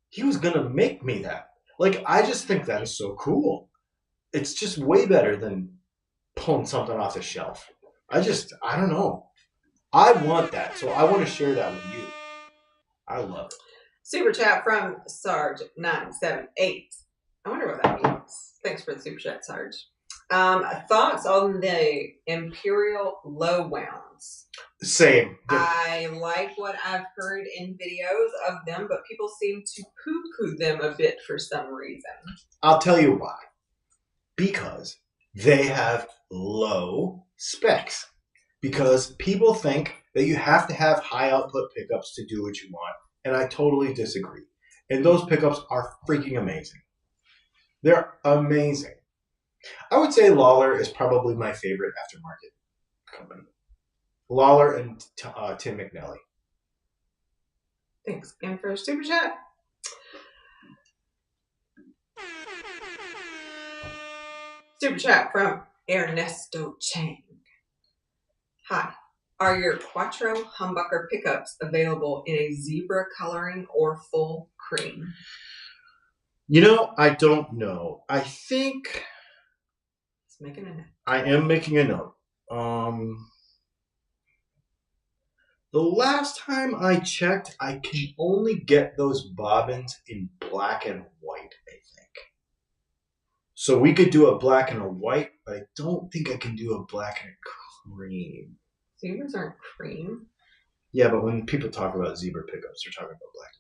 He was going to make me that. Like, I just think that is so cool. It's just way better than pulling something off the shelf. I don't know. I want that. So I want to share that with you. I love it. Super chat from Sarge978. I wonder what that means. Thanks for the super chat, Sarge. Thoughts on the Imperial low wounds? Same. I like what I've heard in videos of them, but people seem to poo-poo them a bit for some reason. I'll tell you why. Because they have low specs. Because people think that you have to have high output pickups to do what you want. And I totally disagree. And those pickups are freaking amazing. They're amazing. I would say Lawler is probably my favorite aftermarket company. Lawler and Tim McNally. Thanks. And for a super chat. Super chat from Ernesto Chang. Hi. Are your Quattro humbucker pickups available in a zebra coloring or full cream? I don't know. I think Making a note. I am making a note. The last time I checked, I can only get those bobbins in black and white, I think. So we could do a black and a white, but I don't think I can do a black and a cream. Zebras aren't cream. Yeah, but when people talk about zebra pickups, they're talking about black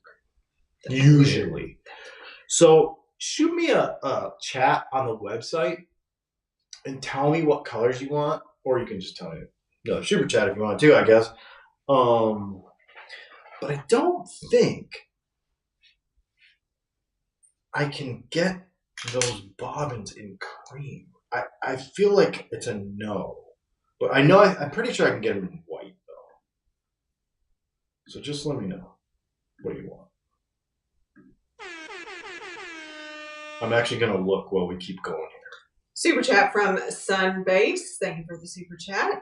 and cream. Usually. So shoot me a chat on the website and tell me what colors you want, or you can just tell me super chat if you want to, I guess. But I don't think I can get those bobbins in cream. I feel like it's a no, but I know I'm pretty sure I can get them in white though. So just let me know what you want. I'm actually gonna look while we keep going here. Super chat from Sunbase. Thank you for the super chat.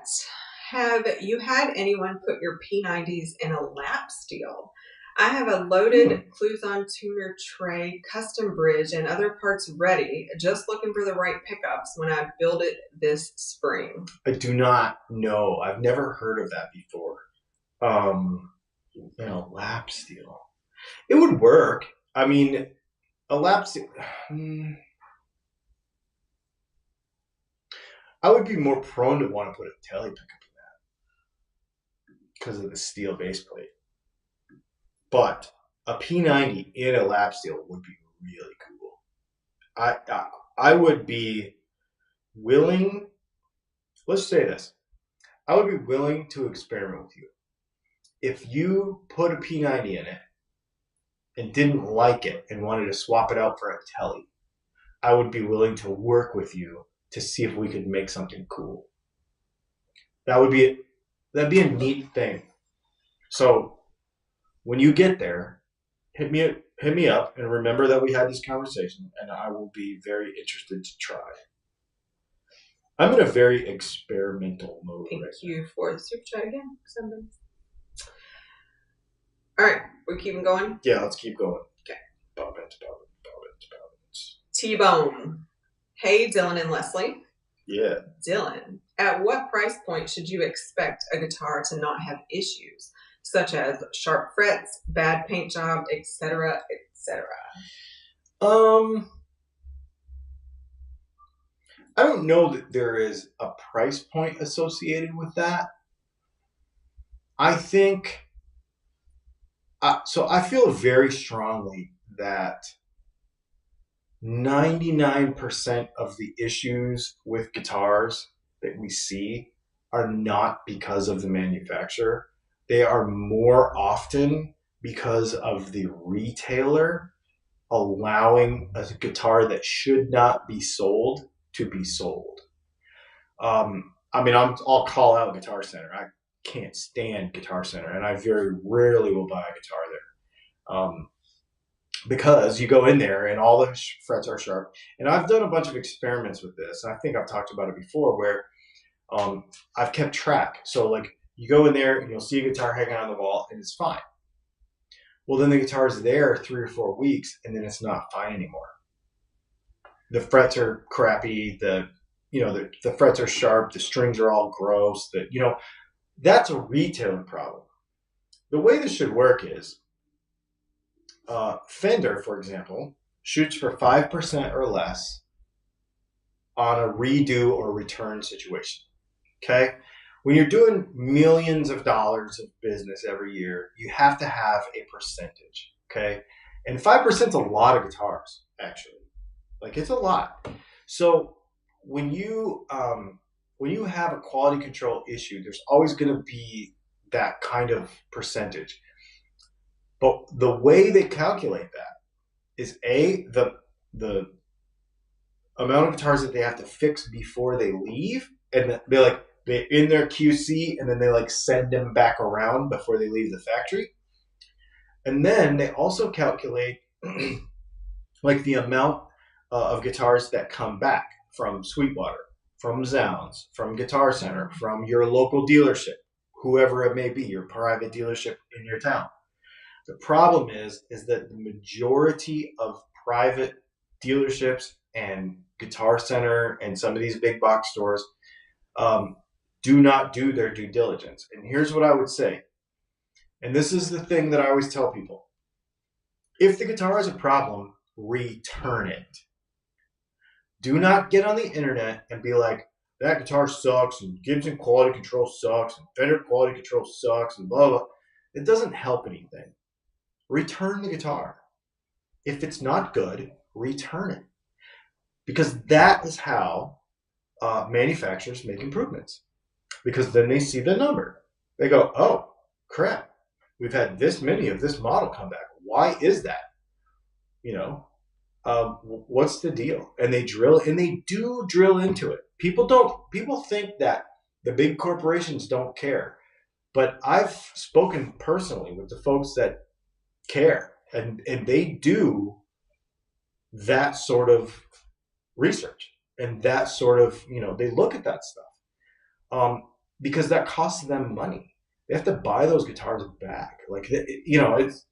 Have you had anyone put your P90s in a lap steel? I have a loaded Cluson tuner tray, custom bridge, and other parts ready, just looking for the right pickups when I build it this spring. I do not know. I've never heard of that before. Lap steel. It would work. I mean, a lap steel. I would be more prone to want to put a telly pickup in that because of the steel base plate. But a P90 in a lap steel would be really cool. I would be willing. Let's say this. I would be willing to experiment with you. If you put a P90 in it and didn't like it and wanted to swap it out for a telly, I would be willing to work with you to see if we could make something cool. That'd be a neat thing. So when you get there, hit me up and remember that we had this conversation, and I will be very interested to try. I'm in a very experimental mode. Thank you for the super chat again. All right, we're keeping going? Yeah, let's keep going. Okay. Bobbins. T-Bone. Hey, Dylan and Leslie. Yeah. Dylan, at what price point should you expect a guitar to not have issues, such as sharp frets, bad paint job, etc., etc.? I don't know that there is a price point associated with that. I think, so I feel very strongly that 99% of the issues with guitars that we see are not because of the manufacturer. They are more often because of the retailer allowing a guitar that should not be sold to be sold. I'll call out Guitar Center. I can't stand Guitar Center, and I very rarely will buy a guitar there. Because you go in there and all the frets are sharp. And I've done a bunch of experiments with this. I think I've talked about it before where I've kept track. So like you go in there and you'll see a guitar hanging on the wall and it's fine. Well, then the guitar's there 3 or 4 weeks and then it's not fine anymore. The frets are crappy. The frets are sharp. The strings are all gross. That's a retailing problem. The way this should work is, Fender, for example, shoots for 5% or less on a redo or return situation. Okay? When you're doing millions of dollars of business every year, you have to have a percentage. Okay? And 5% is a lot of guitars, actually. Like, it's a lot. So when you have a quality control issue, there's always going to be that kind of percentage. But the way they calculate that is the amount of guitars that they have to fix before they leave, and they're in their QC, and then they send them back around before they leave the factory. And then they also calculate the amount of guitars that come back from Sweetwater, from Zounds, from Guitar Center, from your local dealership, whoever it may be, your private dealership in your town. The problem is that the majority of private dealerships and Guitar Center and some of these big box stores do not do their due diligence. And here's what I would say. And this is the thing that I always tell people. If the guitar has a problem, return it. Do not get on the internet and be like, that guitar sucks, and Gibson quality control sucks, and Fender quality control sucks, and blah, blah. It doesn't help anything. Return the guitar. If it's not good, return it. Because that is how manufacturers make improvements. Because then they see the number. They go, oh, crap. We've had this many of this model come back. Why is that? What's the deal? And they do drill into it. People think that the big corporations don't care. But I've spoken personally with the folks that care, and they do that sort of research, and that sort of, they look at that stuff because that costs them money. They have to buy those guitars back. It's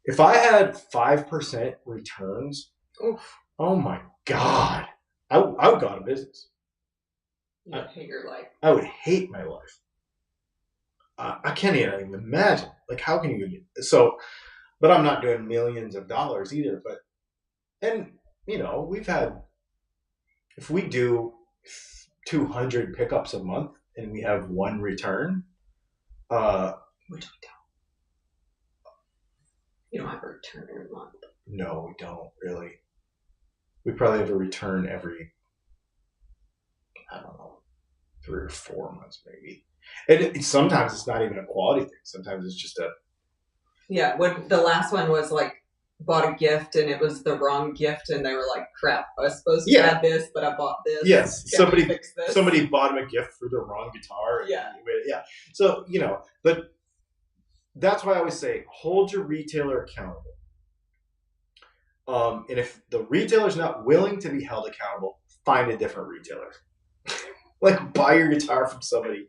If I had 5% returns, Oof. oh my God, I would go out of business. You would hate your life. I would hate my life. I can't even imagine. Like, how can you do so? But I'm not doing millions of dollars either. But, and, you know, we've had, if we do 200 pickups a month and we have one return, which we don't. You don't have a return every month. No, we don't really. We probably have a return every, I don't know, 3 or 4 months maybe. And sometimes it's not even a quality thing. Sometimes it's just a. Yeah, when the last one was like, bought a gift and it was the wrong gift and they were like, crap, I was supposed to have this, but I bought this. Yes, fix this? Somebody bought him a gift for the wrong guitar. Yeah. Yeah. So, you know, but that's why I always say, hold your retailer accountable. And if the retailer's not willing to be held accountable, find a different retailer. Like, buy your guitar from somebody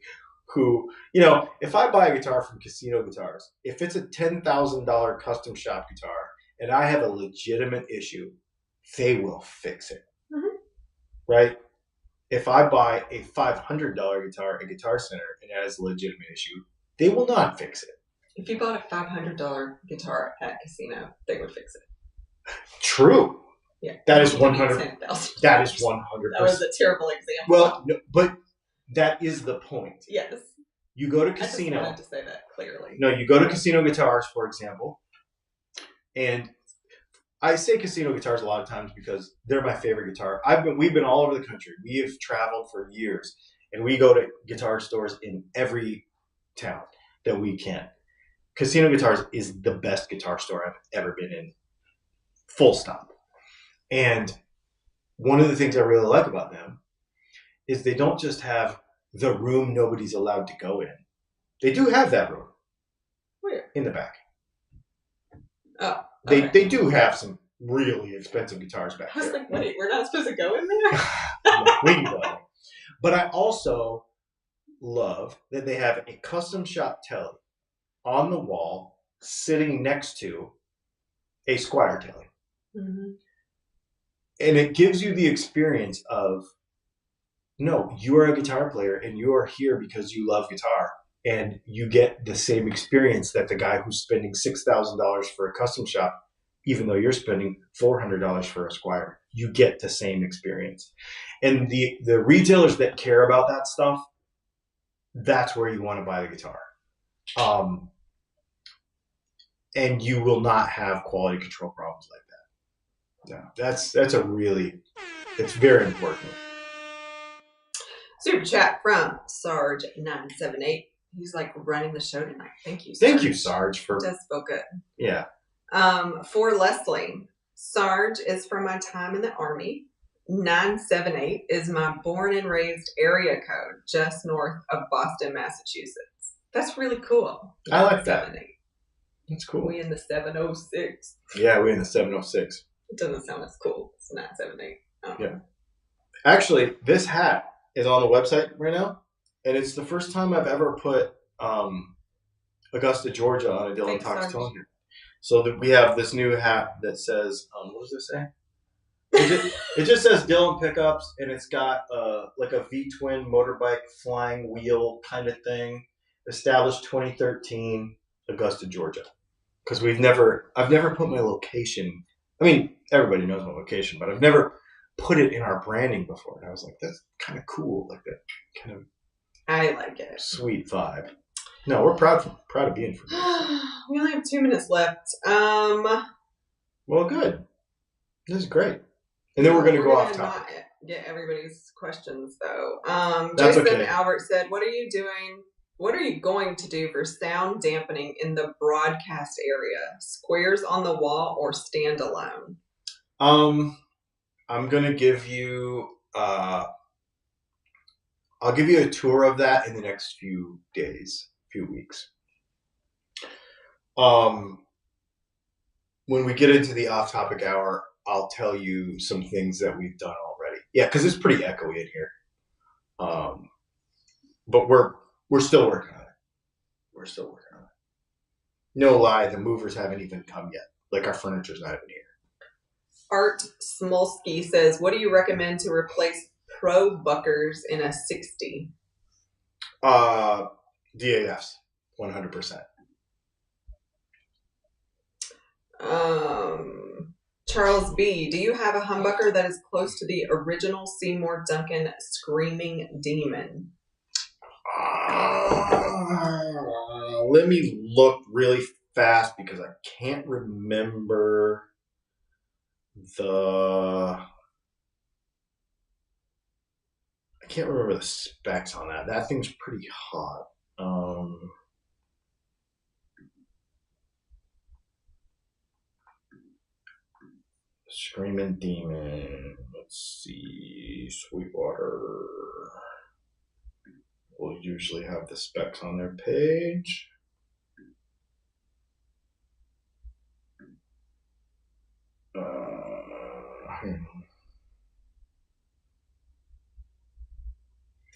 who, you know, if I buy a guitar from Casino Guitars, if it's a $10,000 custom shop guitar and I have a legitimate issue, they will fix it. Mm-hmm. Right? If I buy a $500 guitar at Guitar Center and it has a legitimate issue, they will not fix it. If you bought a $500 guitar at Casino, they would fix it. True. Yeah. That is 100. That is 100%. That was a terrible example. Well, no, but that is the point. Yes. You go to Casino. I just wanted to say that clearly. No, you go to Casino Guitars, for example, and I say Casino Guitars a lot of times because they're my favorite guitar. We've been all over the country. We have traveled for years, and we go to guitar stores in every town that we can. Casino Guitars is the best guitar store I've ever been in. Full stop. And one of the things I really like about them is they don't just have the room nobody's allowed to go in. They do have that room. Where? In the back. Oh. Okay. They do have some really expensive guitars back there. I was like, wait, we're not supposed to go in there? We can go in. But I also love that they have a custom shop telly on the wall sitting next to a Squier telly. Mm-hmm. And it gives you the experience of, no, you are a guitar player and you are here because you love guitar. And you get the same experience that the guy who's spending $6,000 for a custom shop, even though you're spending $400 for a Squier, you get the same experience. And the retailers that care about that stuff, that's where you want to buy the guitar. And you will not have quality control problems like that. No, it's very important. Super chat from Sarge978. He's like running the show tonight. Thank you, Sarge. Thank you, Sarge. It does feel good. Yeah. For Leslie, Sarge is from my time in the Army. 978 is my born and raised area code just north of Boston, Massachusetts. That's really cool. I like that. That's cool. We in the 706. Yeah, we're in the 706. It doesn't sound as cool. It's 978. Yeah. Actually, this hat is on the website right now, and it's the first time I've ever put Augusta, Georgia on a Dylan Talks Tone here. So we have this new hat that says, what does this say? It just says Dylan Pickups, and it's got like a V-twin motorbike flying wheel kind of thing. Established 2013, Augusta, Georgia. Because I've never put my location. I mean, everybody knows my location, but I've never put it in our branding before. And I was like, that's kind of cool, like that kind of. I like it. Sweet vibe. No, we're proud of being from this. We only have 2 minutes left. Well, good. This is great. And then we're going to go off topic. Not get everybody's questions though. That's Jason okay. Albert said, "What are you doing? What are you going to do for sound dampening in the broadcast area? Squares on the wall or standalone?" I'm going to give you. I'll give you a tour of that in the next few days, few weeks. When we get into the off-topic hour, I'll tell you some things that we've done already. Yeah, because it's pretty echoey in here. But we're still working on it. no lie, the movers haven't even come yet. Like, our furniture's not even here. Art Smolsky says, what do you recommend to replace Pro Buckers in a 60? DAS, 100%. Charles B., do you have a humbucker that is close to the original Seymour Duncan Screaming Demon? Let me look really fast because I can't remember the specs on that. That thing's pretty hot. Screaming Demon. Let's see. Sweetwater will usually have the specs on their page.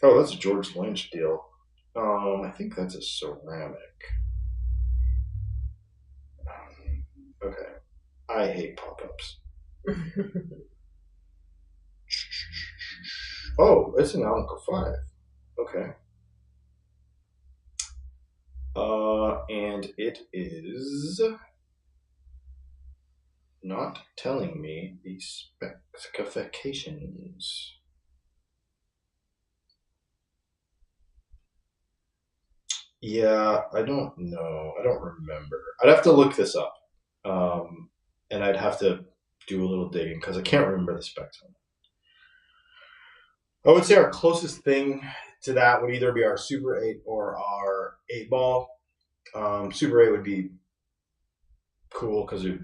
Oh, that's a George Lynch deal. I think that's a ceramic. Okay. I hate pop-ups. Oh, it's an Alnico 5. Okay. And it is not telling me the specifications. Yeah, I don't know. I don't remember. I'd have to look this up. And I'd have to do a little digging because I can't remember the specs on it. I would say our closest thing to that would either be our Super 8 or our 8-ball. Super 8 would be cool because it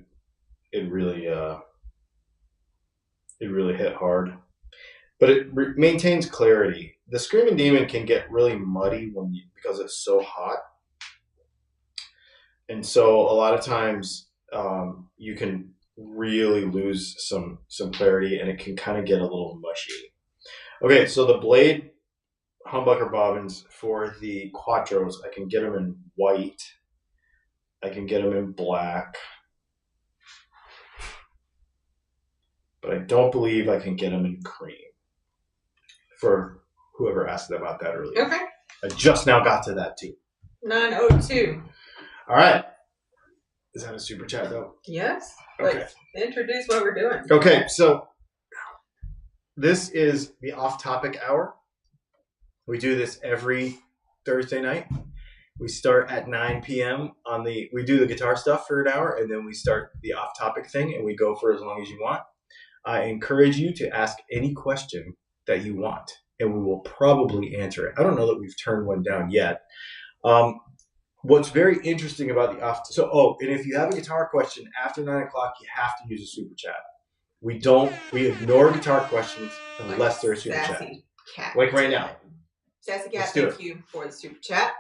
really hit hard, but it maintains clarity. The Screaming Demon can get really muddy because it's so hot, and so a lot of times you can really lose some clarity, and it can kind of get a little mushy. Okay, so the blade humbucker bobbins for the Quattros, I can get them in white. I can get them in black. But I don't believe I can get them in cream. For whoever asked about that earlier. Okay. I just now got to that too. 902. All right. Is that a super chat though? Yes. Okay. Introduce what we're doing. Okay, so this is the off-topic hour. We do this every Thursday night. We start at 9 p.m. we do the guitar stuff for an hour, and then we start the off-topic thing, and we go for as long as you want. I encourage you to ask any question that you want, and we will probably answer it. I don't know that we've turned one down yet. What's very interesting about the and if you have a guitar question after 9 o'clock, you have to use a super chat. We ignore guitar questions unless they're a super chat. Cat. Like right now. Sassy Cat, thank you for the super chat.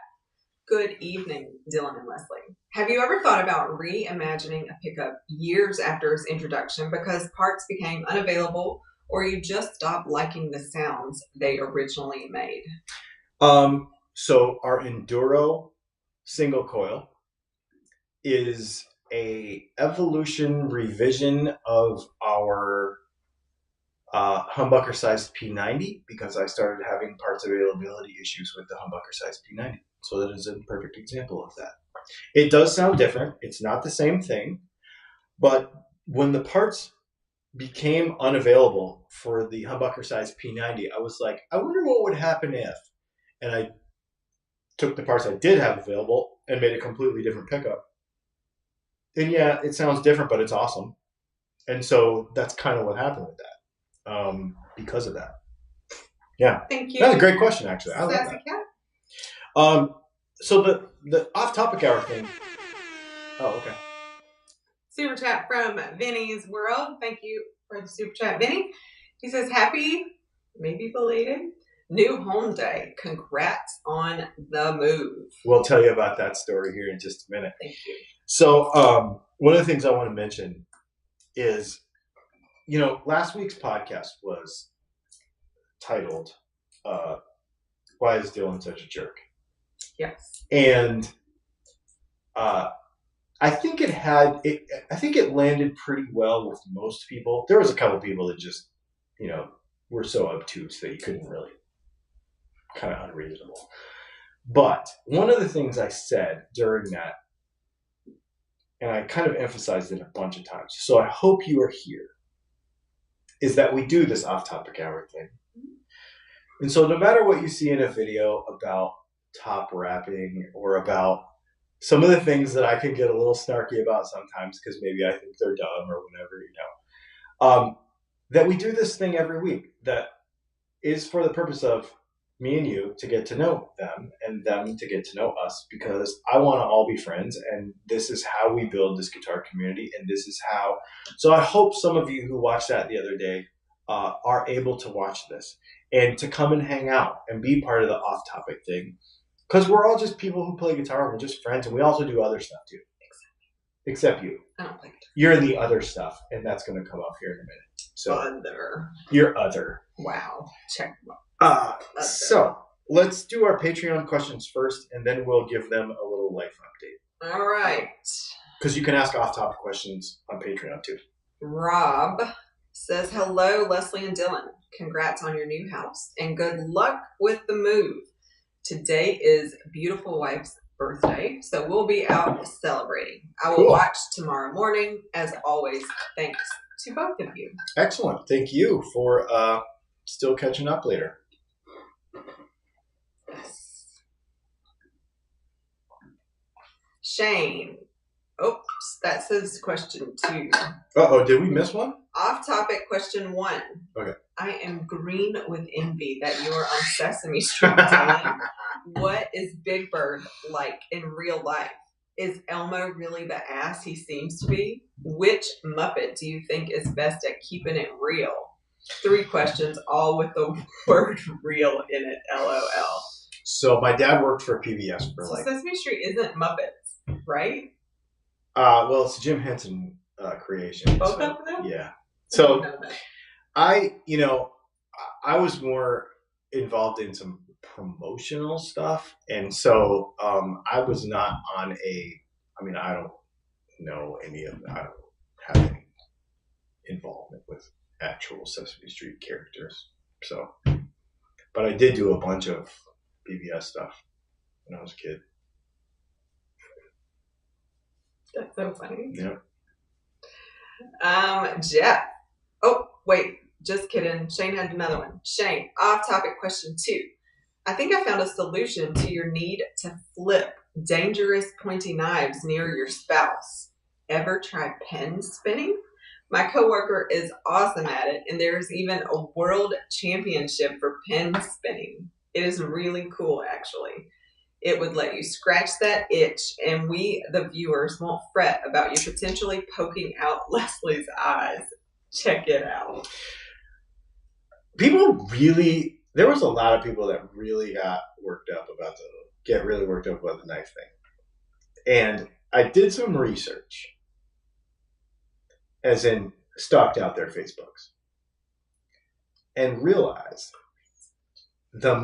Good evening, Dylan and Leslie. Have you ever thought about reimagining a pickup years after its introduction because parts became unavailable or you just stopped liking the sounds they originally made? So our Enduro single coil is a evolution revision of our humbucker sized P90 because I started having parts availability issues with the humbucker sized P90. So that is a perfect example of that. It does sound different. It's not the same thing. But when the parts became unavailable for the humbucker sized P90, I was like, I wonder what would happen if. And I took the parts I did have available and made a completely different pickup. And yeah, it sounds different, but it's awesome. And so that's kind of what happened with that. Because of that. Yeah. Thank you. That's a great question, actually. I love that. Cat. So the off-topic hour thing. Oh, okay. Super chat from Vinny's World. Thank you for the super chat, Vinny. He says, happy, maybe belated, new home day. Congrats on the move. We'll tell you about that story here in just a minute. Thank you. So one of the things I want to mention is, last week's podcast was titled, Why is Dylan Such a Jerk? Yes. And I think I think it landed pretty well with most people. There was a couple people that just, were so obtuse that you couldn't really, kind of unreasonable. But one of the things I said during that, and I kind of emphasized it a bunch of times, so I hope you are here, is that we do this off-topic hour thing. And so no matter what you see in a video about top wrapping or about some of the things that I can get a little snarky about sometimes because maybe I think they're dumb or whatever, that we do this thing every week that is for the purpose of me and you to get to know them and them to get to know us, because I want to all be friends, and this is how we build this guitar community, and this is how. So I hope some of you who watched that the other day are able to watch this and to come and hang out and be part of the off-topic thing, because we're all just people who play guitar and we're just friends, and we also do other stuff too. Except you. I don't think you're in the other stuff, and that's going to come up here in a minute. So other. You're other. Wow. Check. So let's do our Patreon questions first, and then we'll give them a little life update. All right. Because you can ask off-topic questions on Patreon too. Rob says, hello, Leslie and Dylan. Congrats on your new house, and good luck with the move. Today is beautiful wife's birthday, so we'll be out celebrating. I will watch tomorrow morning. As always, thanks to both of you. Excellent. Thank you for still catching up later. Yes. Shane. Oops, that says question 2. Uh-oh, did we miss one? Off topic question 1. Okay. I am green with envy that you are on Sesame Street, Dylan. What is Big Bird like in real life? Is Elmo really the ass he seems to be? Which Muppet do you think is best at keeping it real? 3 questions, all with the word real in it, LOL. So my dad worked for PBS for Sesame Street isn't Muppets, right? Well, it's a Jim Henson creation. Both of them? Yeah. So I was more involved in some promotional stuff, and so I was not on I don't know any of that. I don't have any involvement with actual Sesame Street characters. So, but I did do a bunch of PBS stuff when I was a kid. That's so funny. Yeah. Jeff. Oh, wait. Just kidding. Shane had another one. Shane, off-topic question 2. I think I found a solution to your need to flip dangerous pointy knives near your spouse. Ever tried pen spinning? My coworker is awesome at it, and there's even a world championship for pen spinning. It is really cool, actually. It would let you scratch that itch, and we, the viewers, won't fret about you potentially poking out Leslie's eyes. Check it out. There was a lot of people that really got worked up about the knife thing. And I did some research, as in stalked out their Facebooks, and realized the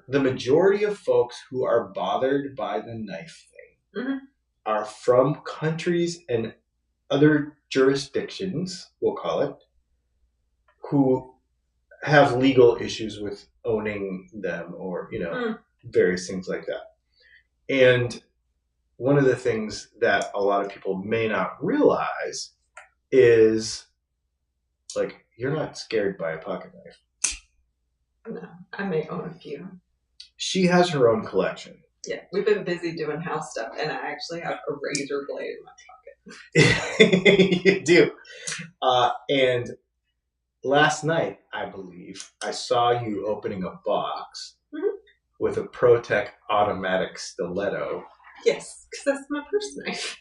majority of folks who are bothered by the knife thing are from countries and other jurisdictions, we'll call it, who have legal issues with owning them or, various things like that. And one of the things that a lot of people may not realize is, like, you're not scared by a pocket knife. No, I may own a few. She has her own collection. Yeah, we've been busy doing house stuff, and I actually have a razor blade in my pocket. You do. And last night, I believe, I saw you opening a box with a ProTech automatic stiletto. Yes, because that's my purse knife.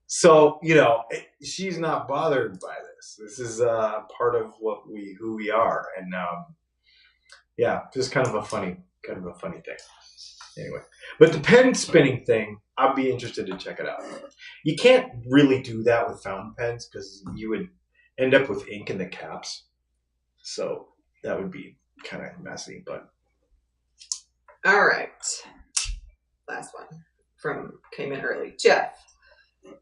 So, she's not bothered by this. This is part of who we are. And just kind of a funny thing. Anyway, but the pen spinning thing, I'd be interested to check it out. You can't really do that with fountain pens because you would end up with ink in the caps. So that would be kind of messy, but. All right. Last one came in early. Jeff,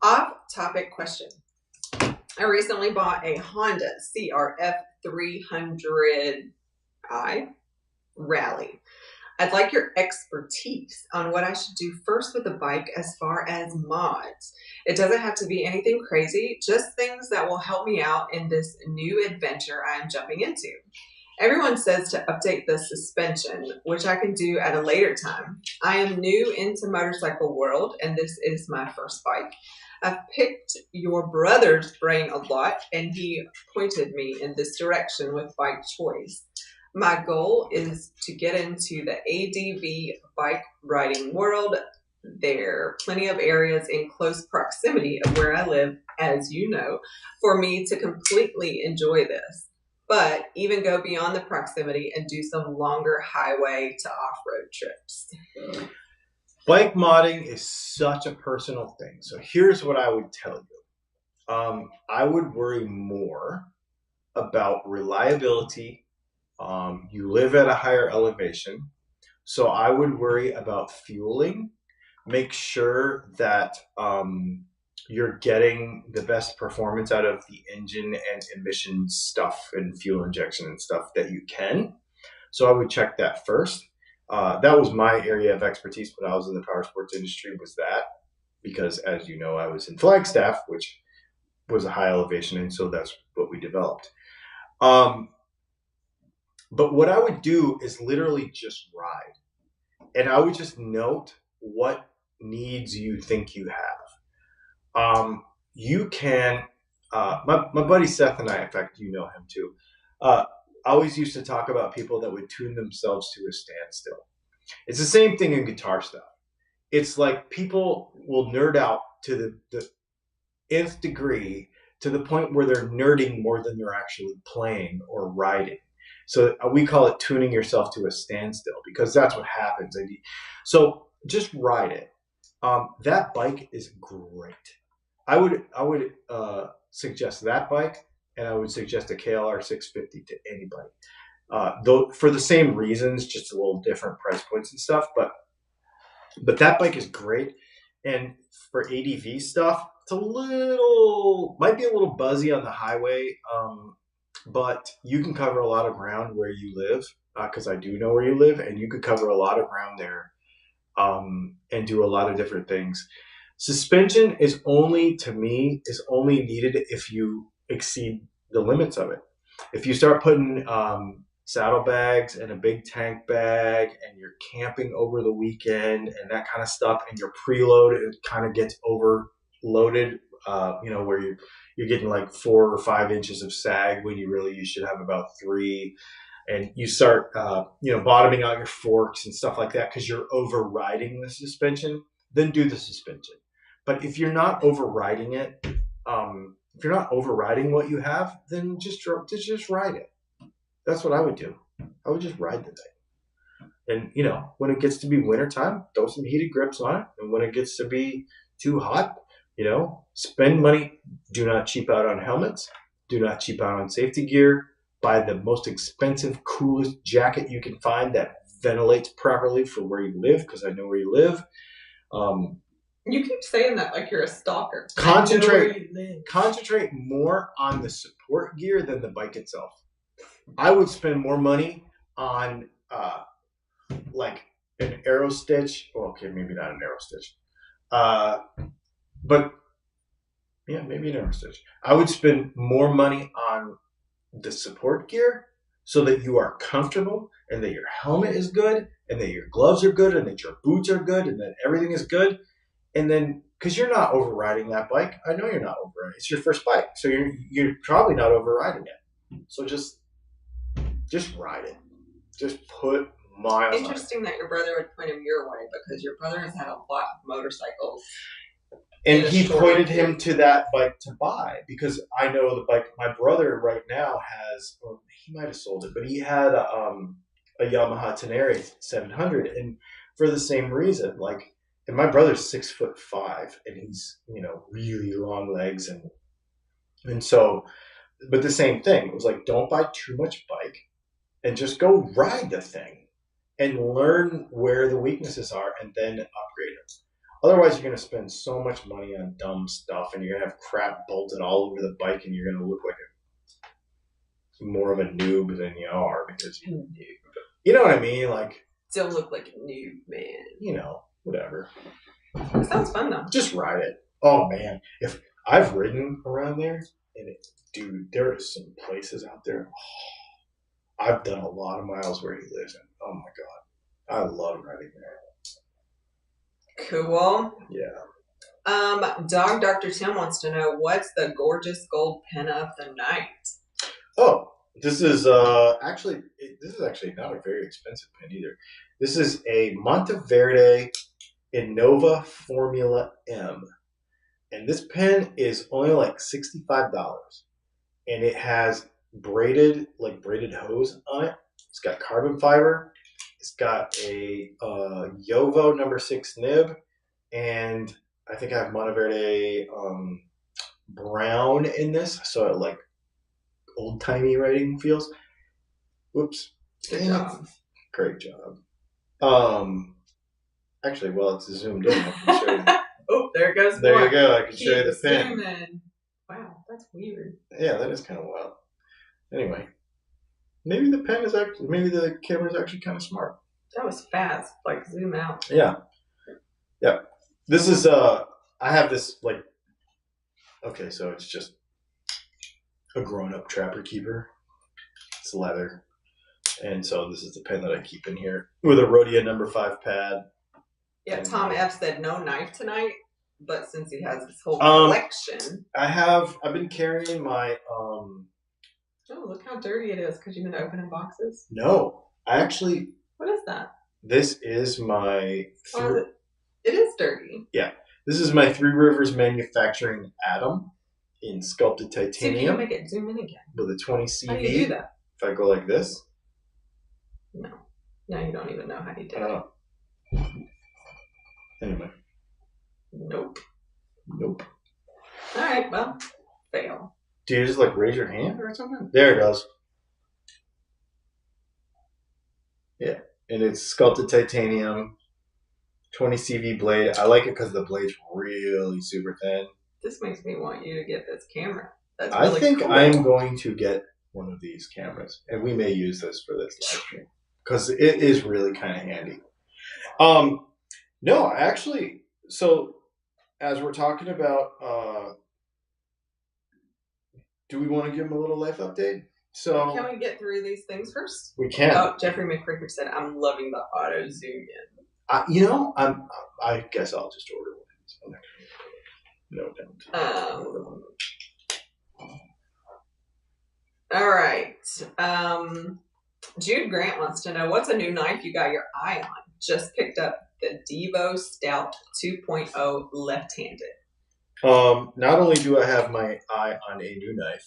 Off-topic question. I recently bought a Honda CRF 300i Rally. I'd like your expertise on what I should do first with the bike as far as mods. It doesn't have to be anything crazy, just things that will help me out in this new adventure I am jumping into. Everyone says to update the suspension, which I can do at a later time. I am new into motorcycle world, and this is my first bike. I've picked your brother's brain a lot, and he pointed me in this direction with bike choice. My goal is to get into the ADV bike riding world. There are plenty of areas in close proximity of where I live, as you know, for me to completely enjoy this. But even go beyond the proximity and do some longer highway to off-road trips. Bike modding is such a personal thing. So here's what I would tell you. I would worry more about reliability. You live at a higher elevation. So I would worry about fueling. Make sure that you're getting the best performance out of the engine and emission stuff and fuel injection and stuff that you can. So I would check that first. That was my area of expertise when I was in the power sports industry, was that, because as you know, I was in Flagstaff, which was a high elevation, and so that's what we developed. But what I would do is literally just ride, and I would just note what needs you think you have. You can, my buddy Seth and I, in fact, you know him too, always used to talk about people that would tune themselves to a standstill. It's the same thing in guitar stuff. It's like people will nerd out to the nth degree, to the point where they're nerding more than they're actually playing or writing. So we call it tuning yourself to a standstill, because that's what happens. So just ride it. That bike is great. I would suggest that bike, and I would suggest a KLR 650 to anybody. Though for the same reasons, just a little different price points and stuff. But that bike is great. And for ADV stuff, it's might be a little buzzy on the highway, but you can cover a lot of ground where you live, because I do know where you live, and you could cover a lot of ground there, and do a lot of different things. Suspension is only needed if you exceed the limits of it. If you start putting saddlebags and a big tank bag, and you're camping over the weekend and that kind of stuff, and your preload, it kind of gets overloaded, where you're getting like 4 or 5 inches of sag when you should have about 3. And you start, bottoming out your forks and stuff like that because you're overriding the suspension, then do the suspension. But if you're not overriding it, if you're not overriding what you have, then just ride it. That's what I would do. I would just ride the thing. And, when it gets to be wintertime, throw some heated grips on it. And when it gets to be too hot, spend money. Do not cheap out on helmets. Do not cheap out on safety gear. Buy the most expensive, coolest jacket you can find that ventilates properly for where you live, because I know where you live. You keep saying that like you're a stalker. Concentrate more on the support gear than the bike itself. I would spend more money on like an arrow stitch. Well, okay, maybe not an arrow stitch. But yeah, maybe an arrow stitch. I would spend more money on the support gear so that you are comfortable, and that your helmet is good, and that your gloves are good, and that your boots are good, and that everything is good. And then, because you're not overriding that bike. I know you're not overriding. It's your first bike, so you're probably not overriding it. So just ride it. Just put miles. Interesting that your brother would point him your way, because your brother has had a lot of motorcycles. And he pointed him to that bike to buy, because I know the bike. My brother right now has, or he might have sold it, but he had a Yamaha Tenere 700, and for the same reason, like. And my brother's 6'5", and he's, really long legs, and so, but the same thing. It was like, don't buy too much bike, and just go ride the thing, and learn where the weaknesses are, and then upgrade Otherwise, you're going to spend so much money on dumb stuff, and you're going to have crap bolted all over the bike, and you're going to look like more of a noob than you are because you know what I mean. Like, don't look like a noob, man. You know, whatever. It sounds fun though. Just ride it. Oh man, if I've ridden around there, and dude, there is some places out there. Oh, I've done a lot of miles where he lives in. Oh my god, I love riding there. Cool. Yeah. Dog Dr. Tim wants to know what's the gorgeous gold pen of the night. Oh, this is actually not a very expensive pen either. This is a Monteverde Innova Formula M. And this pen is only like $65. And it has braided hose on it. It's got carbon fiber. It's got a Yovo number 6 nib. And I think I have Monteverde brown in this. So it like old-timey writing feels. Whoops. Good job. Great job. Actually, well, it's zoomed in. I can show you. Oh, there it goes. There you go. I can show you the pen. Zooming. Wow, that's weird. Yeah, that is kind of wild. Anyway, maybe the camera is actually kind of smart. That was fast. Like zoom out. Yeah. Yeah. This is I have this like. Okay, so it's just a grown-up Trapper Keeper. It's leather, and so this is the pen that I keep in here with a Rhodia number 5 pad. Yeah, Tom F said no knife tonight, but since he has this whole collection. I've been carrying my Oh, look how dirty it is because you've been opening boxes. No, I actually. What is that? This is my. It is dirty. Yeah, this is my Three Rivers Manufacturing Atom in sculpted titanium. See if you can make it zoom in again. With a 20 CV. How do you do that? If I go like this. No, you don't even know how you do I don't it. know. Anyway. Nope. All right, well, fail. Do you just like raise your hand or something? There it goes. Yeah, and it's sculpted titanium, 20 CV blade. I like it because the blade's really super thin. This makes me want you to get this camera. That's really I think cool. I'm going to get one of these cameras, and we may use this for this live stream because it is really kind of handy. No, actually, so as we're talking about, do we want to give them a little life update? So can we get through these things first? We can. Oh, Jeffrey McCricker said, "I'm loving the auto zoom in." I guess I'll just order one. No, don't. All right. Jude Grant wants to know what's a new knife you got your eye on. Just picked up the Devo Stout 2.0 left-handed. Not only do I have my eye on a new knife,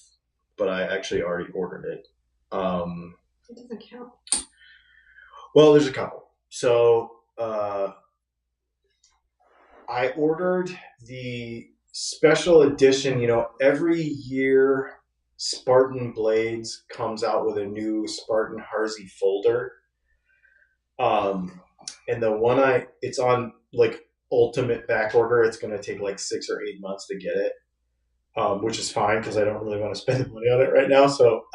but I actually already ordered it. It doesn't count. Well, there's a couple. So I ordered the special edition. You know, every year Spartan Blades comes out with a new Spartan Harsey folder. And the one it's on like ultimate back order. It's going to take like 6 or 8 months to get it, which is fine because I don't really want to spend the money on it right now. So,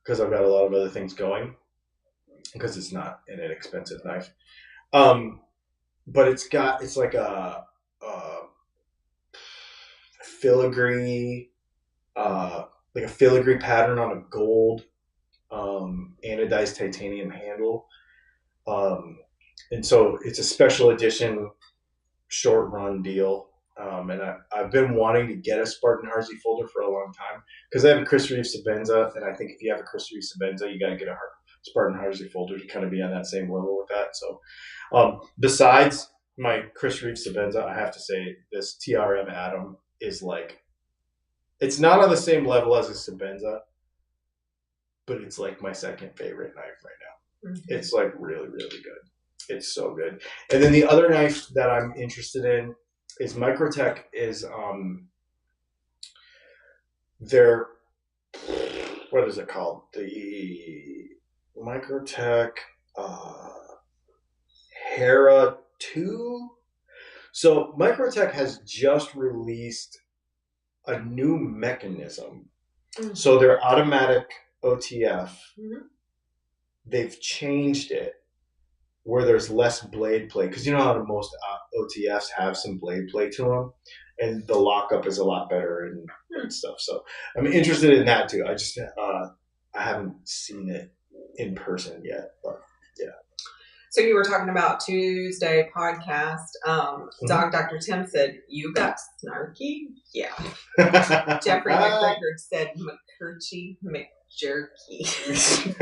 because I've got a lot of other things going, because it's not an inexpensive knife. But it's like a filigree, like a filigree pattern on a gold anodized titanium handle. And so it's a special edition short run deal. And I've been wanting to get a Spartan Harsey folder for a long time because I have a Chris Reeves Sabenza, and I think if you have a Chris Reeves Sabenza, you got to get a Spartan Harsey folder to kind of be on that same level with that. So besides my Chris Reeves Sabenza, I have to say this TRM Atom is like, it's not on the same level as a Sabenza, but it's like my second favorite knife right now. Mm-hmm. It's like really, really good. It's so good. And then the other knife that I'm interested in is Microtech is their, what is it called? The Microtech Hera 2. So Microtech has just released a new mechanism. Mm-hmm. So their automatic OTF, they've changed it where there's less blade play, because you know how most OTFs have some blade play to them, and the lockup is a lot better and stuff. So I'm interested in that too. I just I haven't seen it in person yet, but yeah. So you were talking about Tuesday podcast. Dog Dr. Tim said, "You got snarky?" Yeah. Jeffrey McGregor said, "McCurchy McJerky."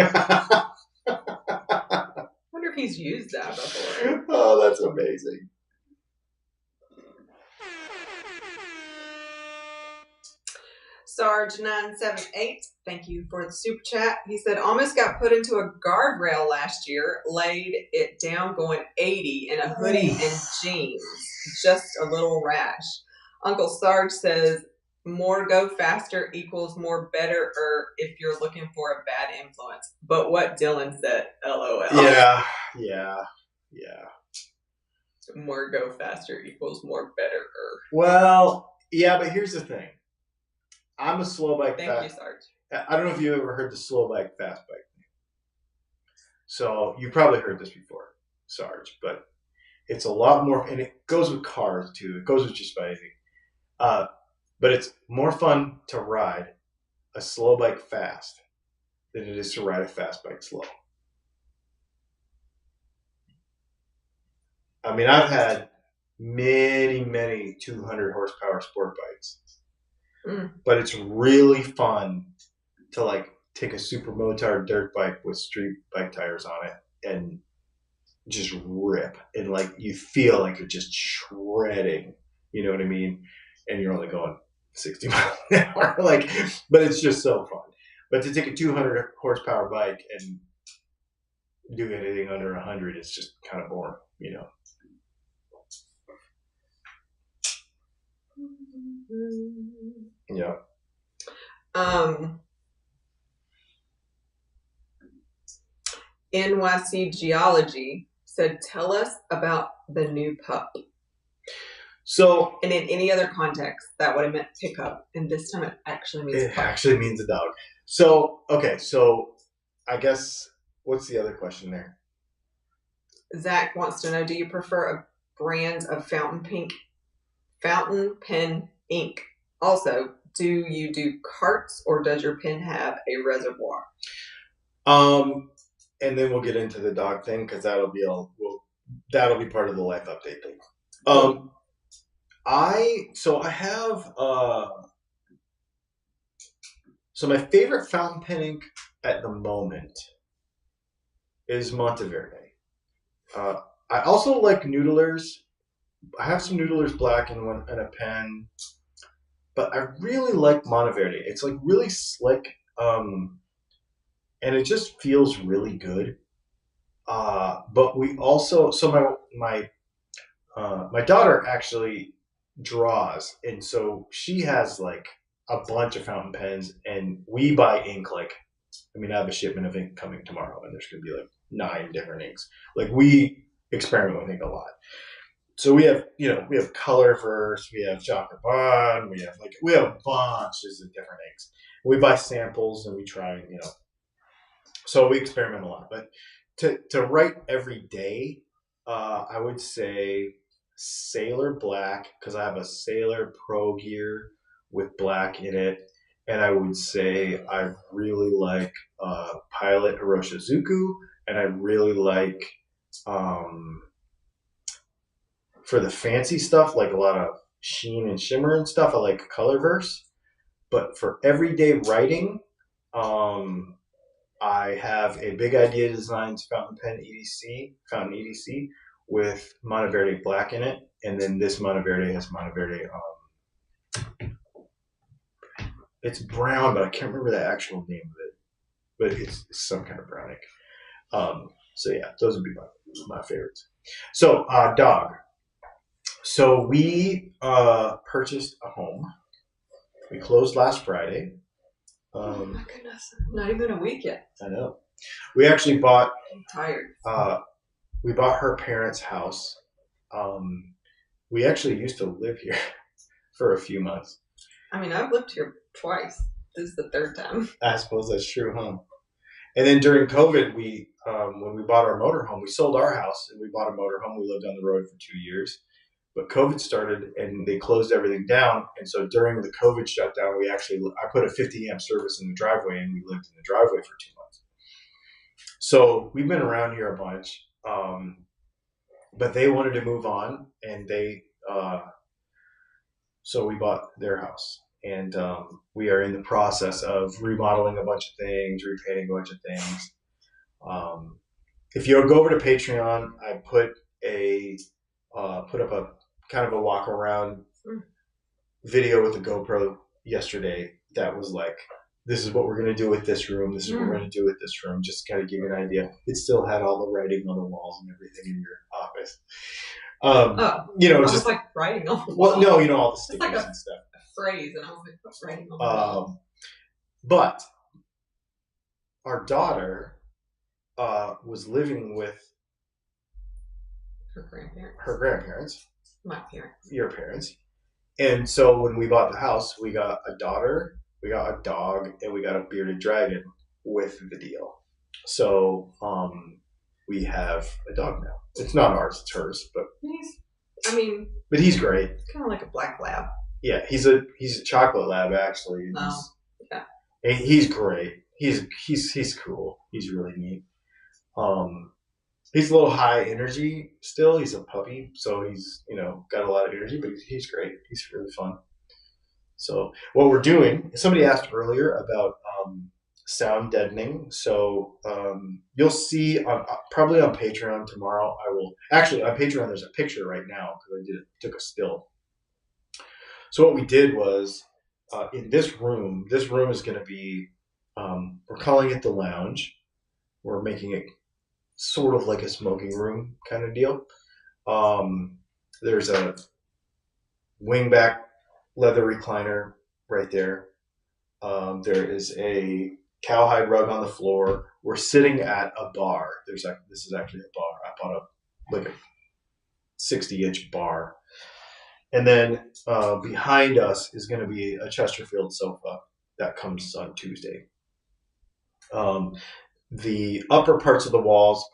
I wonder if he's used that before. Oh, that's amazing. Sarge978, thank you for the super chat. He said, almost got put into a guardrail last year, laid it down going 80 in a hoodie and jeans. Just a little rash. Uncle Sarge says, more go faster equals more better, or if you're looking for a bad influence. But what Dylan said, LOL. Yeah. More go faster equals more better. Well, yeah, but here's the thing. I'm a slow bike. Thank you, Sarge. I don't know if you ever heard the slow bike, fast bike thing. So you probably heard this before, Sarge, but it's a lot more, and it goes with cars too. It goes with just about anything. But it's more fun to ride a slow bike fast than it is to ride a fast bike slow. I mean, I've had many 200 horsepower sport bikes. But it's really fun to like take a super motard dirt bike with street bike tires on it and just rip, and like you feel like you're just shredding, you know what I mean? And you're only going 60 miles an hour, like, but it's just so fun. But to take a 200 horsepower bike and do anything under 100, it's just kind of boring, you know. Yeah. NYC Geology said, tell us about the new pup. So, and in any other context, that would have meant pickup, and this time it actually means it pup. actually means a dog. So, okay, so I guess what's the other question there? Zach wants to know, do you prefer a brand of fountain pen ink? Also, do you do carts, or does your pen have a reservoir? And then we'll get into the dog thing, because that'll be part of the life update thing. So my favorite fountain pen ink at the moment is Monteverde. I also like Noodlers. I have some Noodlers black and a pen, but I really like Monteverde. It's like really slick, and it just feels really good. But we also, so my daughter actually draws, and so she has like a bunch of fountain pens, and we buy ink. Like, I mean, I have a shipment of ink coming tomorrow, and there's going to be like 9 different inks. Like, we experiment with ink a lot. So we have Colorverse, we have Jacques Bond, we have bunches of different inks. We buy samples and we try, so we experiment a lot. But to write every day, I would say Sailor Black, because I have a Sailor Pro Gear with black in it. And I would say I really like Pilot Hiroshizuku, and I really like, for the fancy stuff, like a lot of sheen and shimmer and stuff, I like Colorverse. But for everyday writing, I have a Big Idea Designs fountain EDC with Monteverde black in it, and then this Monteverde has Monteverde. It's brown, but I can't remember the actual name of it. But it's some kind of brown ink. So yeah, those would be my favorites. So dog. So we purchased a home. We closed last Friday. Oh my goodness! Not even a week yet. I know. We actually bought. I'm tired. We bought her parents' house, we actually used to live here for a few months. I mean, I've lived here twice. This is the third time. I suppose that's true, huh? And then during COVID, we when we bought our motorhome, we sold our house and we bought a motorhome. We lived on the road for 2 years. But COVID started and they closed everything down. And so during the COVID shutdown, I put a 50 amp service in the driveway and we lived in the driveway for 2 months. So we've been around here a bunch. But they wanted to move on and so we bought their house. And we are in the process of remodeling a bunch of things, repainting a bunch of things. If you go over to Patreon, I put up a kind of a walk around video with the GoPro yesterday that was like, this is what we're going to do with this room. This is what we're going to do with this room. Just to kind of give you an idea. It still had all the writing on the walls and everything in your office. Just like writing on the walls. Well, no, all the stickers like and stuff. Phrase, and I was like, what's writing on the wall? But our daughter was living with her grandparents. My parents. Your parents. And so when we bought the house, we got a daughter, we got a dog, and we got a bearded dragon with the deal. So we have a dog now. It's not ours, it's hers, but he's great. Kind of like a black lab. Yeah, he's a chocolate lab actually. Yeah. And he's great. He's cool. He's really neat. He's a little high energy still. He's a puppy, so he's got a lot of energy, but he's great. He's really fun. So what we're doing, somebody asked earlier about sound deadening. So you'll see probably on Patreon tomorrow. I will actually on Patreon. There's a picture right now because I took a still. So what we did was in this room is going to be we're calling it the lounge. We're making it sort of like a smoking room kind of deal. There's a wingback leather recliner right there. There is a cowhide rug on the floor. We're sitting at a bar. This is actually a bar. I bought a 60-inch bar. And then behind us is going to be a Chesterfield sofa that comes on Tuesday. The upper parts of the walls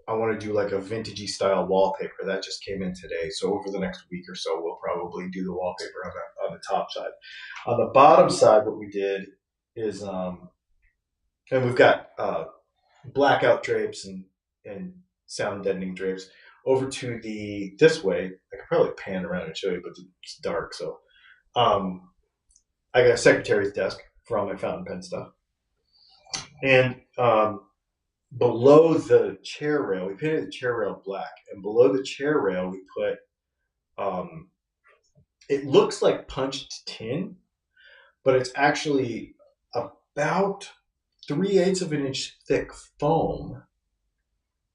I want to do like a vintagey style wallpaper that just came in today. So over the next week or so, we'll probably do the wallpaper on the top side. On the bottom side, what we did is, and we've got blackout drapes and sound deadening drapes. Over to this way, I could probably pan around and show you, but it's dark. So I got a secretary's desk for all my fountain pen stuff. And below the chair rail, we painted the chair rail black. And below the chair rail, we put, it looks like punched tin, but it's actually about 3/8 of an inch thick foam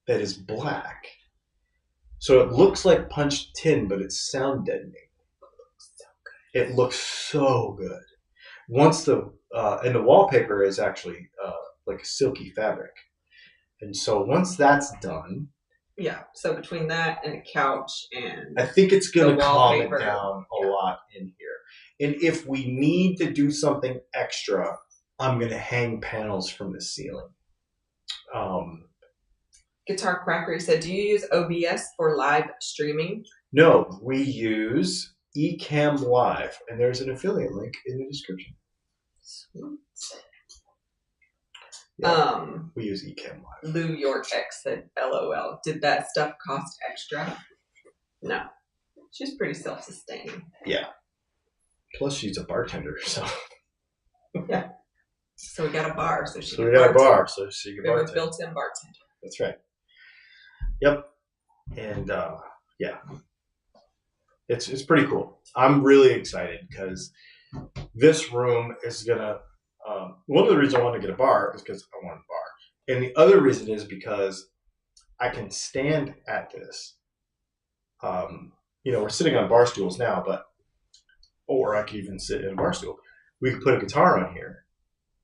that is black. So it looks like punched tin, but it's sound deadening. It looks so good. Once and the wallpaper is actually like a silky fabric. And so once that's done. Yeah. So between that and the couch and I think it's going to calm it down a lot in here. And if we need to do something extra, I'm going to hang panels from the ceiling. Guitar Cracker said, do you use OBS for live streaming? No, we use Ecamm Live, and there's an affiliate link in the description. Sweet. Yeah, we use Ecamm Live. Lou York X said, LOL. Did that stuff cost extra? No. She's pretty self-sustaining. Yeah. Plus, she's a bartender, so. Yeah. So we got a bar, so she can bartend. Built-in bartender. That's right. Yep. And yeah, it's pretty cool. I'm really excited because this room is gonna. One of the reasons I wanted to get a bar is because I want a bar, and the other reason is because I can stand at this. We're sitting on bar stools now, or I could even sit in a bar stool. We could put a guitar on here,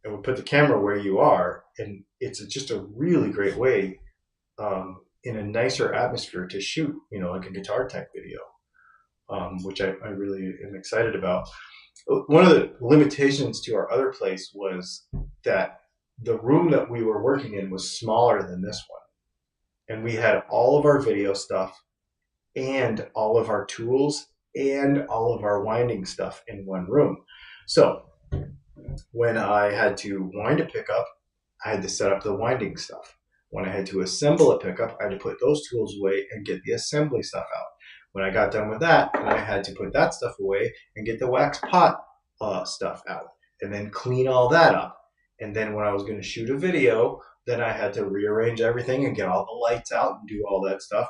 and we put the camera where you are, and it's just a really great way. in a nicer atmosphere to shoot, you know, like a guitar tech video, which I really am excited about. One of the limitations to our other place was that the room that we were working in was smaller than this one. And we had all of our video stuff and all of our tools and all of our winding stuff in one room. So when I had to wind a pickup, I had to set up the winding stuff. When I had to assemble a pickup, I had to put those tools away and get the assembly stuff out. When I got done with that, then I had to put that stuff away and get the wax pot stuff out and then clean all that up. And then when I was going to shoot a video, then I had to rearrange everything and get all the lights out and do all that stuff.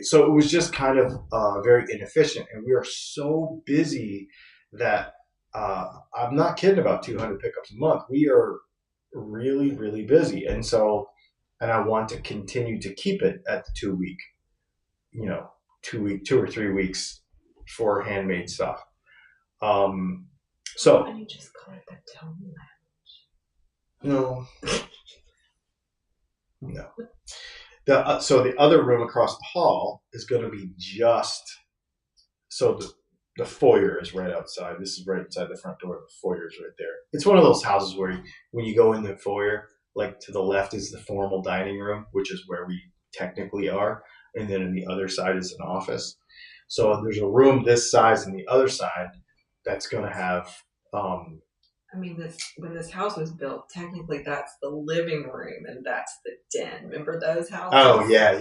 So it was just kind of very inefficient. And we are so busy that I'm not kidding about 200 pickups a month. We are really, really busy. And I want to continue to keep it at the 2 week, you know, 2 or 3 weeks for handmade stuff. So. Why don't you just call it the Tone No. No. So the other room across the hall is going to be the foyer is right outside. This is right outside the front door. The foyer is right there. It's one of those houses where when you go in the foyer, like to the left is the formal dining room, which is where we technically are. And then on the other side is an office. So there's a room this size and the other side that's going to have... I mean, when this house was built, technically that's the living room and that's the den. Remember those houses? Oh, yeah.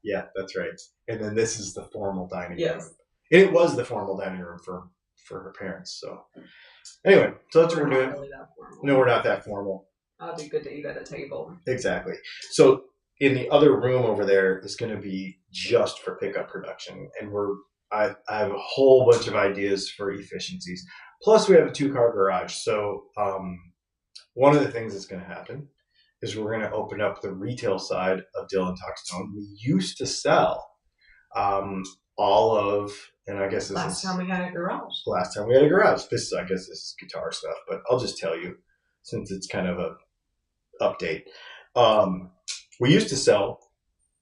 Yeah, that's right. And then this is the formal dining room. Yes. And it was the formal dining room for her parents. So anyway, so that's what we're doing. Really that formal. No, we're not that formal. It'd be good to eat at a table. Exactly. So in the other room over there is going to be just for pickup production. And I have a whole bunch of ideas for efficiencies. Plus, we have a 2-car garage. So one of the things that's going to happen is we're going to open up the retail side of Dylan Talks Tone. We used to sell all of, and I guess this last time we had a garage. Last time we had a garage. I guess this is guitar stuff, but I'll just tell you since it's kind of a update. We used to sell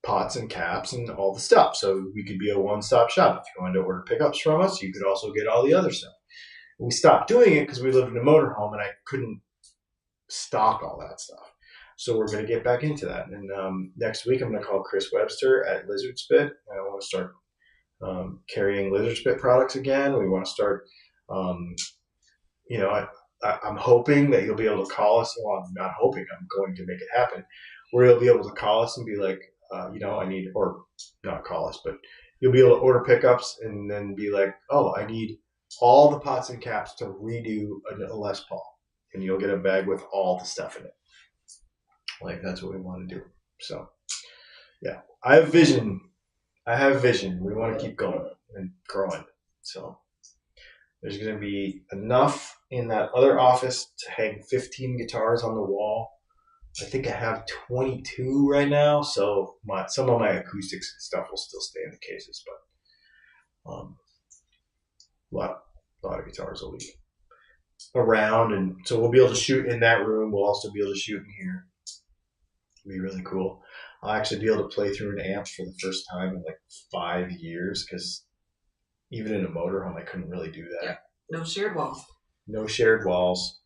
pots and caps and all the stuff. So we could be a one-stop shop. If you wanted to order pickups from us, you could also get all the other stuff. We stopped doing it because we lived in a motorhome and I couldn't stock all that stuff. So we're going to get back into that. And next week I'm going to call Chris Webster at Lizard Spit. And I want to start carrying Lizard Spit products again. We want to start, I'm hoping that you'll be able to call us. Well, I'm not hoping. I'm going to make it happen. Where you'll be able to call us and be like, I need, or not call us, but you'll be able to order pickups and then be like, oh, I need all the pots and caps to redo a Les Paul. And you'll get a bag with all the stuff in it. Like, that's what we want to do. So, yeah. I have vision. We want to keep going and growing. So, there's going to be enough in that other office to hang 15 guitars on the wall. I think I have 22 right now. So, some of my acoustics and stuff will still stay in the cases. But a lot of guitars will be around. And so, we'll be able to shoot in that room. We'll also be able to shoot in here. Be really cool. I'll actually be able to play through an amp for the first time in like 5 years because even in a motorhome I couldn't really do that. Yeah. No shared walls. No shared walls.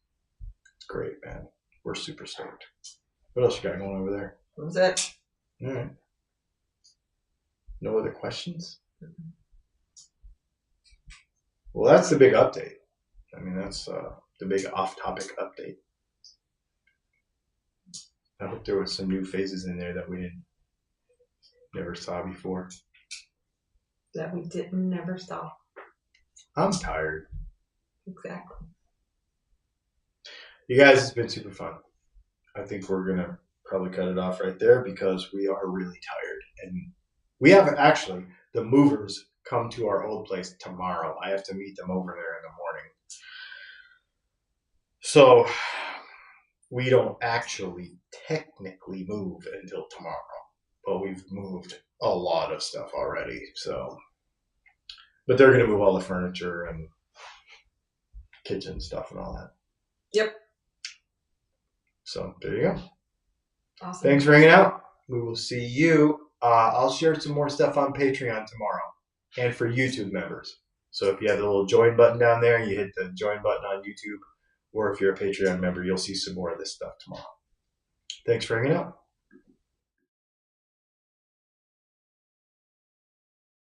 It's great, man. We're super stoked. What else you got going over there? That was it. All right. No other questions? Mm-hmm. Well, that's the big update. I mean, that's the big off-topic update. I hope there was some new phases in there that we never saw before. That we never saw. I'm tired. Exactly. You guys, it's been super fun. I think we're going to probably cut it off right there because we are really tired. And we have actually, the movers come to our old place tomorrow. I have to meet them over there in the morning. So we don't actually technically move until tomorrow, but we've moved a lot of stuff already. So, but they're going to move all the furniture and kitchen stuff and all that. Yep. So there you go. Awesome. Thanks for hanging out. We will see you I'll share some more stuff on Patreon tomorrow and for YouTube members. So if you have the little join button down there, you hit the join button on YouTube, or if you're a Patreon member, you'll see some more of this stuff tomorrow. Thanks for hanging out.